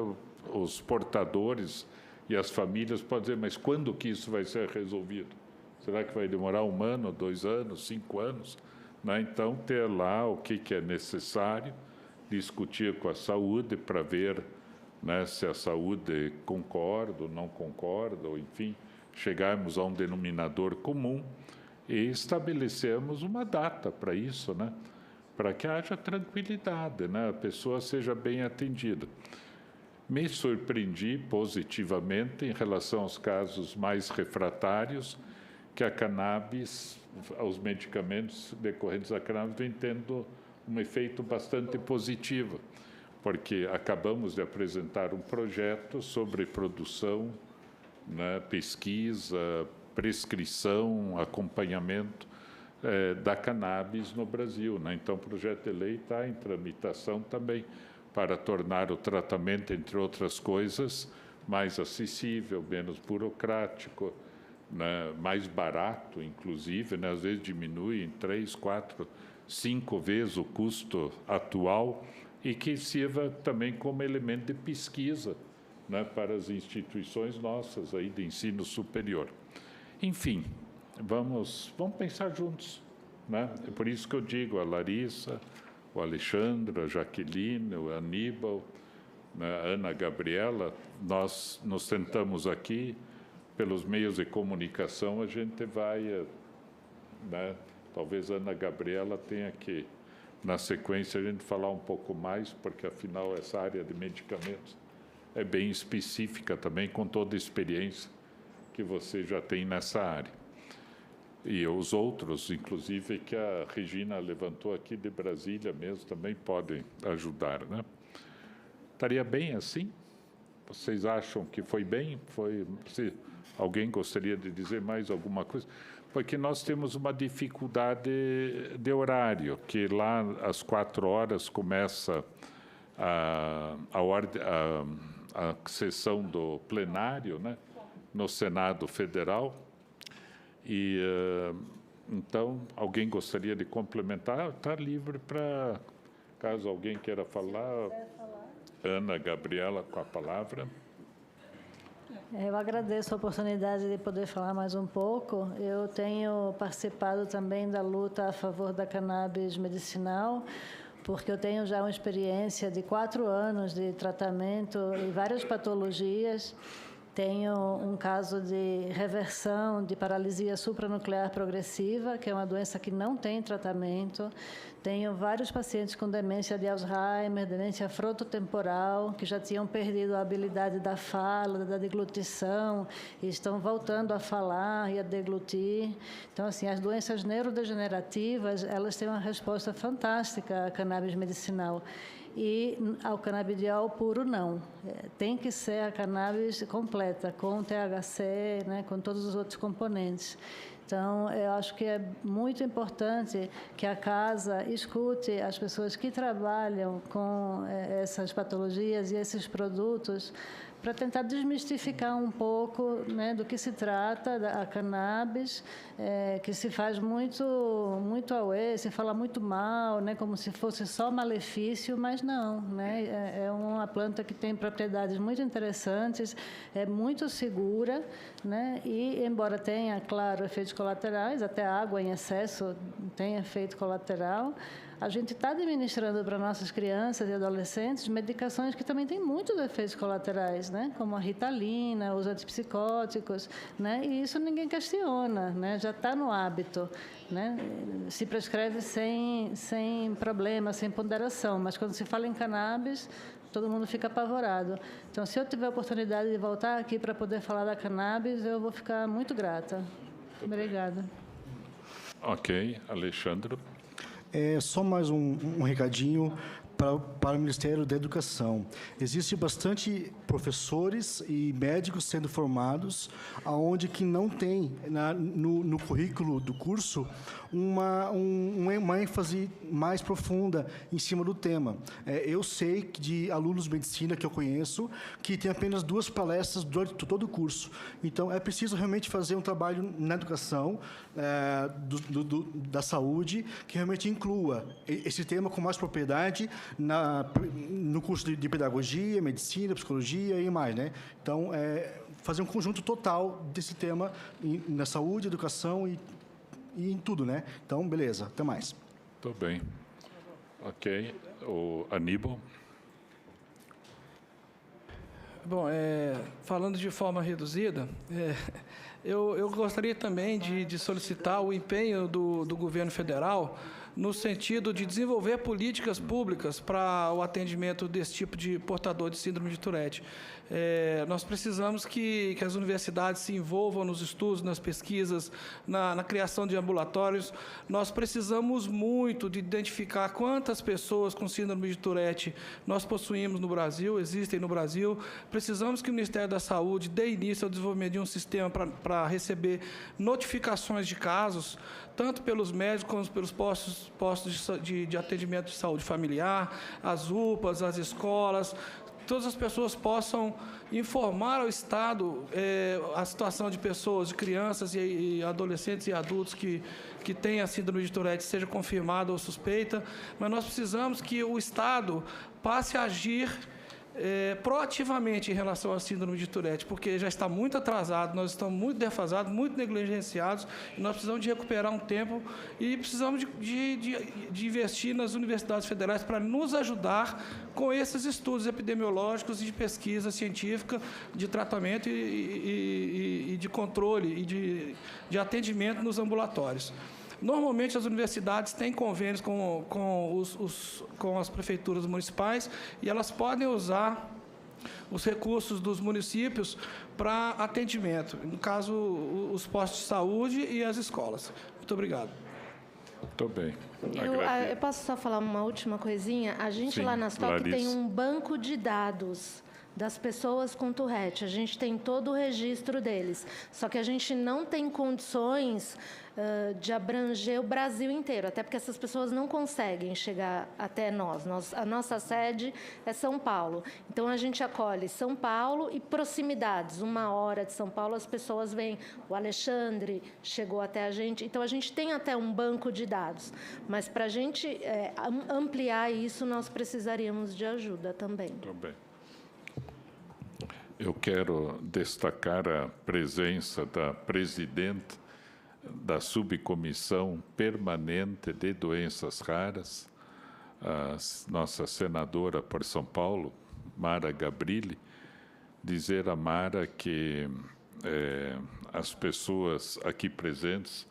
os portadores e as famílias podem dizer, mas quando que isso vai ser resolvido? Será que vai demorar 1 ano, 2 anos, 5 anos? Né? Então, ter lá o que é necessário, discutir com a saúde para ver, né, se a saúde concorda ou não concorda, ou, enfim, chegarmos a um denominador comum e estabelecermos uma data para isso, né, para que haja tranquilidade, né, a pessoa seja bem atendida. Me surpreendi positivamente em relação aos casos mais refratários, que a cannabis, os medicamentos decorrentes da cannabis, vem tendo um efeito bastante positivo, porque acabamos de apresentar um projeto sobre produção, né, pesquisa, prescrição, acompanhamento da cannabis no Brasil, né? Então, o projeto de lei está em tramitação também, para tornar o tratamento, entre outras coisas, mais acessível, menos burocrático, né, mais barato, inclusive, né, às vezes diminui em 3, 4, 5 vezes o custo atual, e que sirva também como elemento de pesquisa, né, para as instituições nossas aí de ensino superior. Enfim, vamos pensar juntos, né? É por isso que eu digo, a Larissa, o Alexandre, a Jaqueline, o Aníbal, né, a Ana Gabriela, nós nos sentamos aqui, pelos meios de comunicação, a gente vai, né, talvez a Ana Gabriela tenha que, na sequência, a gente falar um pouco mais, porque, afinal, essa área de medicamentos é bem específica também, com toda a experiência que você já tem nessa área. E os outros, inclusive, que a Regina levantou aqui de Brasília mesmo, também podem ajudar, né? Estaria bem assim? Vocês acham que foi bem? Se alguém gostaria de dizer mais alguma coisa? Porque nós temos uma dificuldade de horário, que lá às 4 horas começa a sessão do plenário, né, no Senado Federal. E, então, alguém gostaria de complementar? Está livre para, caso alguém queira falar. Ana Gabriela, com a palavra. Eu agradeço a oportunidade de poder falar mais um pouco. Eu tenho participado também da luta a favor da cannabis medicinal, porque eu tenho já uma experiência de 4 anos de tratamento em várias patologias. Tenho um caso de reversão de paralisia supranuclear progressiva, que é uma doença que não tem tratamento. Tenho vários pacientes com demência de Alzheimer, demência frontotemporal, que já tinham perdido a habilidade da fala, da deglutição, e estão voltando a falar e a deglutir. Então, assim, as doenças neurodegenerativas, elas têm uma resposta fantástica à cannabis medicinal. E ao canabidiol puro, não. Tem que ser a cannabis completa, com THC, né, com todos os outros componentes. Então, eu acho que é muito importante que a casa escute as pessoas que trabalham com essas patologias e esses produtos, para tentar desmistificar um pouco, né, do que se trata a cannabis, que se faz muito auê, se fala muito mal, né, como se fosse só malefício, mas não, né, é uma planta que tem propriedades muito interessantes, é muito segura, né, e embora tenha, claro, efeitos colaterais, até a água em excesso tem efeito colateral, a gente está administrando para nossas crianças e adolescentes medicações que também têm muitos efeitos colaterais, né? Como a Ritalina, os antipsicóticos, né? E isso ninguém questiona, né? Já está no hábito, né? Se prescreve sem problema, sem ponderação, mas quando se fala em cannabis, todo mundo fica apavorado. Então, se eu tiver a oportunidade de voltar aqui para poder falar da cannabis, eu vou ficar muito grata. Obrigada. Ok. Alexandre. Só mais um recadinho para o Ministério da Educação. Existe bastante professores e médicos sendo formados, aonde que não tem no currículo do curso uma ênfase mais profunda em cima do tema. Eu sei de alunos de medicina que eu conheço que tem apenas 2 palestras durante todo o curso. Então, é preciso realmente fazer um trabalho na educação da saúde que realmente inclua esse tema com mais propriedade no curso de pedagogia, medicina, psicologia e mais, né? Então, fazer um conjunto total desse tema na saúde, educação e em tudo, né? Então, beleza. Até mais. Tudo bem. Ok. O Aníbal. Bom, falando de forma reduzida, eu gostaria também de solicitar o empenho do governo federal no sentido de desenvolver políticas públicas para o atendimento desse tipo de portador de síndrome de Tourette. Nós precisamos que as universidades se envolvam nos estudos, nas pesquisas, na criação de ambulatórios. Nós precisamos muito de identificar quantas pessoas com síndrome de Tourette nós possuímos no Brasil, existem no Brasil. Precisamos que o Ministério da Saúde dê início ao desenvolvimento de um sistema para receber notificações de casos, tanto pelos médicos como pelos postos de atendimento de saúde familiar, as UPAs, as escolas. Todas as pessoas possam informar ao Estado a situação de pessoas, de crianças e adolescentes e adultos que têm a síndrome de Tourette, seja confirmada ou suspeita, mas nós precisamos que o Estado passe a agir proativamente em relação à síndrome de Tourette, porque já está muito atrasado, nós estamos muito defasados, muito negligenciados, e nós precisamos de recuperar um tempo e precisamos de investir nas universidades federais para nos ajudar com esses estudos epidemiológicos e de pesquisa científica, de tratamento e de controle e de atendimento nos ambulatórios. Normalmente, as universidades têm convênios com as prefeituras municipais e elas podem usar os recursos dos municípios para atendimento, no caso, os postos de saúde e as escolas. Muito obrigado. Muito bem. Eu posso só falar uma última coisinha? A gente Sim, lá na STOP Larissa. tem um banco de dados das pessoas com Tourette. A gente tem todo o registro deles. Só que a gente não tem condições de abranger o Brasil inteiro, até porque essas pessoas não conseguem chegar até nós. A nossa sede é São Paulo. Então, a gente acolhe São Paulo e proximidades. 1 hora de São Paulo, as pessoas vêm. O Alexandre chegou até a gente. Então, a gente tem até um banco de dados. Mas, para a gente ampliar isso, nós precisaríamos de ajuda também. Também. Eu quero destacar a presença da presidente da Subcomissão Permanente de Doenças Raras, a nossa senadora por São Paulo, Mara Gabrilli, dizer a Mara que as pessoas aqui presentes,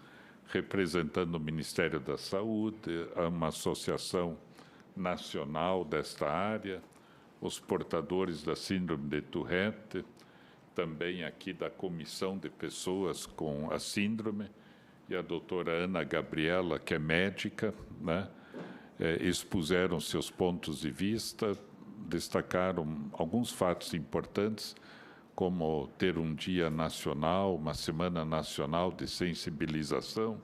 representando o Ministério da Saúde, uma associação nacional desta área, os portadores da síndrome de Tourette, também aqui da Comissão de Pessoas com a Síndrome, e a doutora Ana Gabriela, que é médica, né, expuseram seus pontos de vista, destacaram alguns fatos importantes, como ter um dia nacional, uma semana nacional de sensibilização,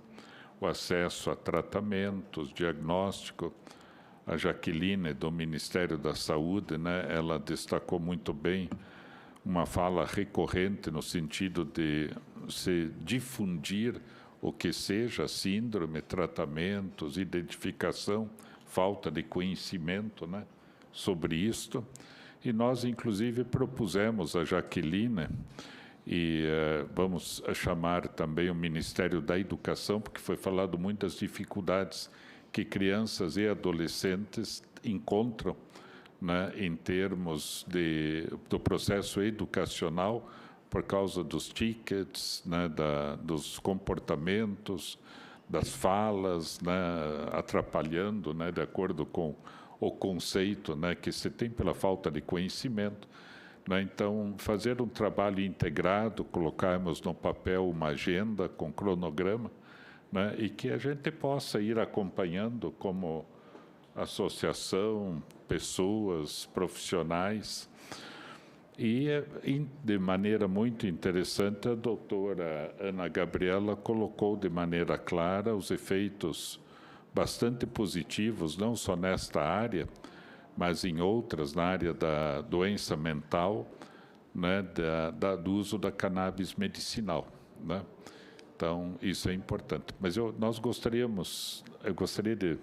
o acesso a tratamentos, diagnóstico. A Jaqueline, do Ministério da Saúde, né, ela destacou muito bem uma fala recorrente no sentido de se difundir o que seja síndrome, tratamentos, identificação, falta de conhecimento, né, sobre isto. E nós, inclusive, propusemos a Jaqueline, e vamos chamar também o Ministério da Educação, porque foi falado muitas dificuldades que crianças e adolescentes encontram, né, em termos do processo educacional, por causa dos tickets, né, dos comportamentos, das falas, né, atrapalhando, né, de acordo com o conceito, né, que se tem pela falta de conhecimento. Né? Então, fazer um trabalho integrado, colocarmos no papel uma agenda com cronograma, né, e que a gente possa ir acompanhando como associação, pessoas, profissionais. E, de maneira muito interessante, a doutora Ana Gabriela colocou de maneira clara os efeitos bastante positivos, não só nesta área, mas em outras, na área da doença mental, né, do uso da cannabis medicinal, né? Então, isso é importante. Mas eu gostaria de...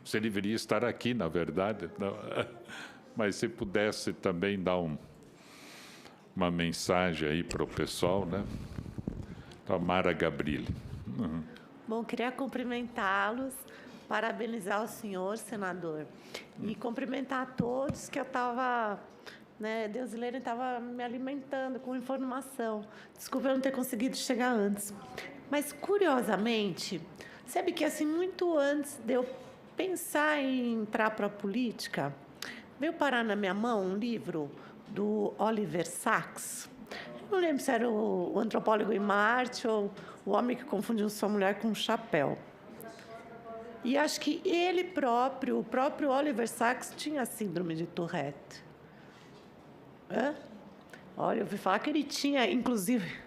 Você deveria estar aqui, na verdade, não? Mas se pudesse também dar uma mensagem aí para o pessoal, né? Então, Mara Gabrilli. Uhum. Bom, queria cumprimentá-los, parabenizar o senhor, senador, e cumprimentar a todos que eu estava, né, Deusilene estava me alimentando com informação. Desculpa eu não ter conseguido chegar antes. Mas, curiosamente, sabe que, assim, muito antes de eu pensar em entrar para a política, veio parar na minha mão um livro do Oliver Sacks. Eu não lembro se era o Antropólogo em Marte ou O Homem que Confundiu Sua Mulher com um Chapéu. E acho que ele próprio, o próprio Oliver Sacks, tinha síndrome de Tourette. Olha, eu ouvi falar que ele tinha, inclusive...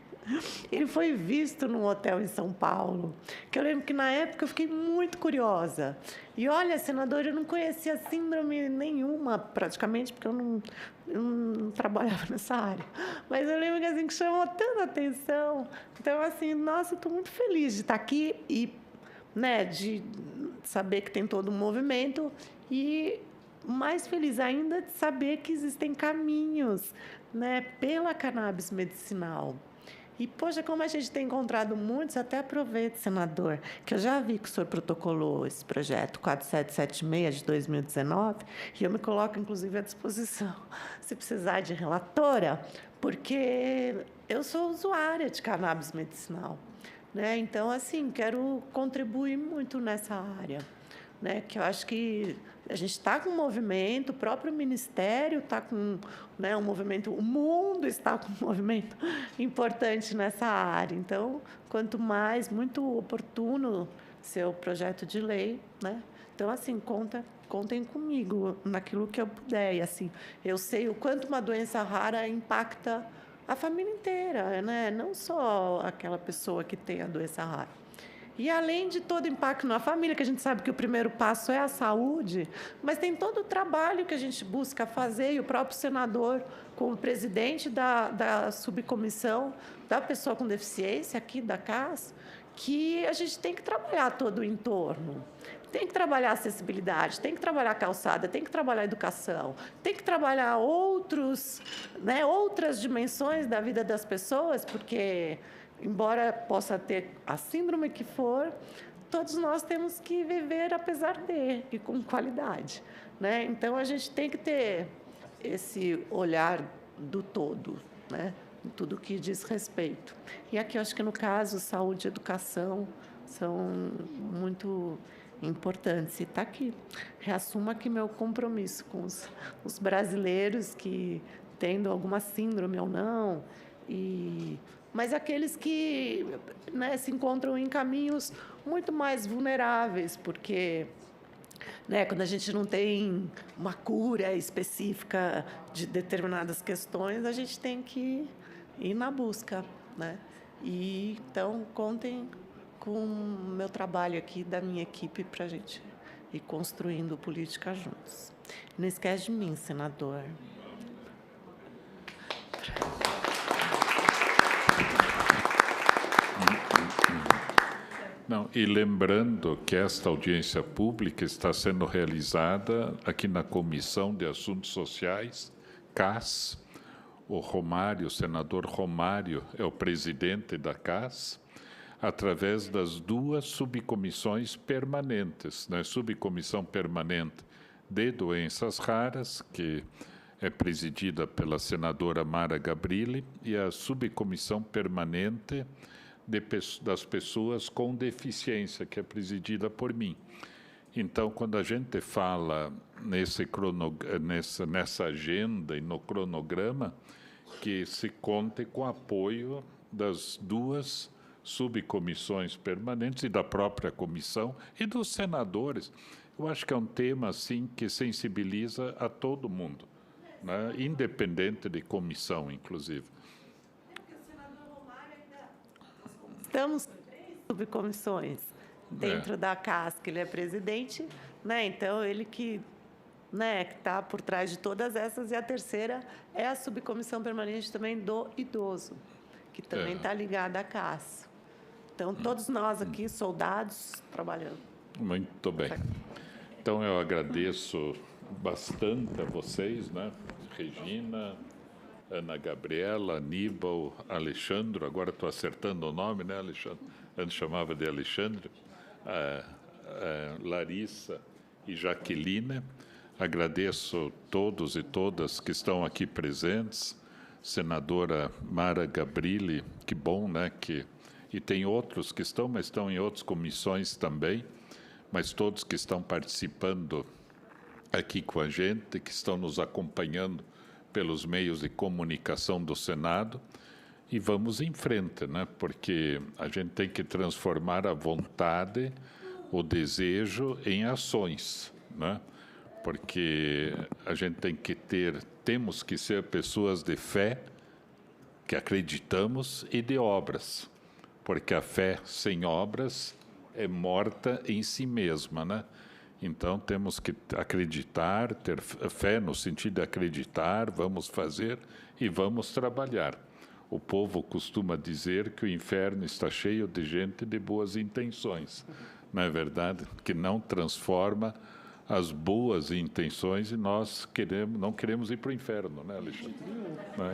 Ele foi visto num hotel em São Paulo, que eu lembro que, na época, eu fiquei muito curiosa. E, olha, senador, eu não conhecia síndrome nenhuma, praticamente, porque eu não trabalhava nessa área. Mas eu lembro que, assim, que chamou tanta atenção. Então, assim, nossa, eu estou muito feliz de estar aqui e, né, de saber que tem todo um movimento e mais feliz ainda de saber que existem caminhos, né, pela cannabis medicinal. E, poxa, como a gente tem encontrado muitos, até aproveito, senador, que eu já vi que o senhor protocolou esse projeto 4776 de 2019, e eu me coloco, inclusive, à disposição, se precisar de relatora, porque eu sou usuária de cannabis medicinal, né? Então, assim, quero contribuir muito nessa área, né? Que eu acho que a gente está com um movimento, o próprio Ministério está com, né, um movimento, o mundo está com um movimento importante nessa área. Então, quanto mais, muito oportuno seu projeto de lei, né? Então, assim, contem comigo naquilo que eu puder. E, assim, eu sei o quanto uma doença rara impacta a família inteira, né? Não só aquela pessoa que tem a doença rara. E, além de todo o impacto na família, que a gente sabe que o primeiro passo é a saúde, mas tem todo o trabalho que a gente busca fazer, e o próprio senador, como presidente da subcomissão da pessoa com deficiência aqui da CAS, que a gente tem que trabalhar todo o entorno. Tem que trabalhar acessibilidade, tem que trabalhar calçada, tem que trabalhar educação, tem que trabalhar outras dimensões da vida das pessoas, porque... embora possa ter a síndrome que for, todos nós temos que viver apesar de, e com qualidade, né? Então, a gente tem que ter esse olhar do todo, né? Em tudo que diz respeito. E aqui, eu acho que, no caso, saúde e educação são muito importantes. E está aqui. Reassumo aqui meu compromisso com os brasileiros que, tendo alguma síndrome ou não, mas aqueles que, né, se encontram em caminhos muito mais vulneráveis, porque, né, quando a gente não tem uma cura específica de determinadas questões, a gente tem que ir na busca, né? E, então, contem com o meu trabalho aqui, da minha equipe, para a gente ir construindo política juntos. Não esquece de mim, senador. Não, e lembrando que esta audiência pública está sendo realizada aqui na Comissão de Assuntos Sociais, CAS. O senador Romário é o presidente da CAS, através das 2 subcomissões permanentes, né? Subcomissão permanente de doenças raras, que é presidida pela senadora Mara Gabrilli, e a subcomissão permanente das pessoas com deficiência, que é presidida por mim. Então, quando a gente fala nessa agenda e no cronograma, que se conte com o apoio das 2 subcomissões permanentes e da própria comissão e dos senadores. Eu acho que é um tema assim que sensibiliza a todo mundo, né? Independente de comissão, inclusive. Estamos em 3 subcomissões dentro da CAS, que ele é presidente, né? Então, ele que está por trás de todas essas, e a terceira é a subcomissão permanente também do idoso, que também está ligada à CAS. Então, todos nós aqui, soldados, trabalhando. Muito bem. Então, eu agradeço bastante a vocês, né? Regina, Ana Gabriela, Aníbal, Alexandre, agora estou acertando o nome, né, Alexandre? Antes chamava de Alexandre, Larissa e Jaqueline. Agradeço todos e todas que estão aqui presentes. Senadora Mara Gabrilli, que bom, né? E tem outros que estão, mas estão em outras comissões também. Mas todos que estão participando aqui com a gente, que estão nos acompanhando pelos meios de comunicação do Senado. E vamos em frente, né? Porque a gente tem que transformar a vontade, o desejo em ações, né? Porque a gente temos que ser pessoas de fé, que acreditamos, e de obras, porque a fé sem obras é morta em si mesma, né? Então, temos que acreditar, ter fé no sentido de acreditar, vamos fazer e vamos trabalhar. O povo costuma dizer que o inferno está cheio de gente de boas intenções, não é verdade? Que não transforma as boas intenções, e nós não queremos ir para o inferno, né, Alexandre?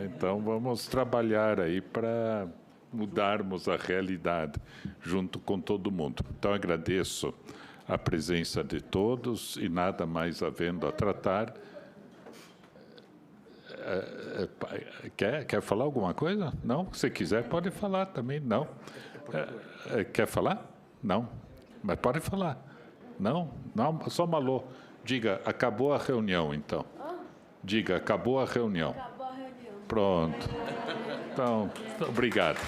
Então, vamos trabalhar aí para mudarmos a realidade junto com todo mundo. Então, agradeço a presença de todos e nada mais havendo a tratar. Quer falar alguma coisa? Não? Se quiser, pode falar também. Não? Quer falar? Não. Mas pode falar. Não? Não, só uma alô. Diga, acabou a reunião, então. Diga, acabou a reunião. Acabou a reunião. Pronto. Então, obrigado.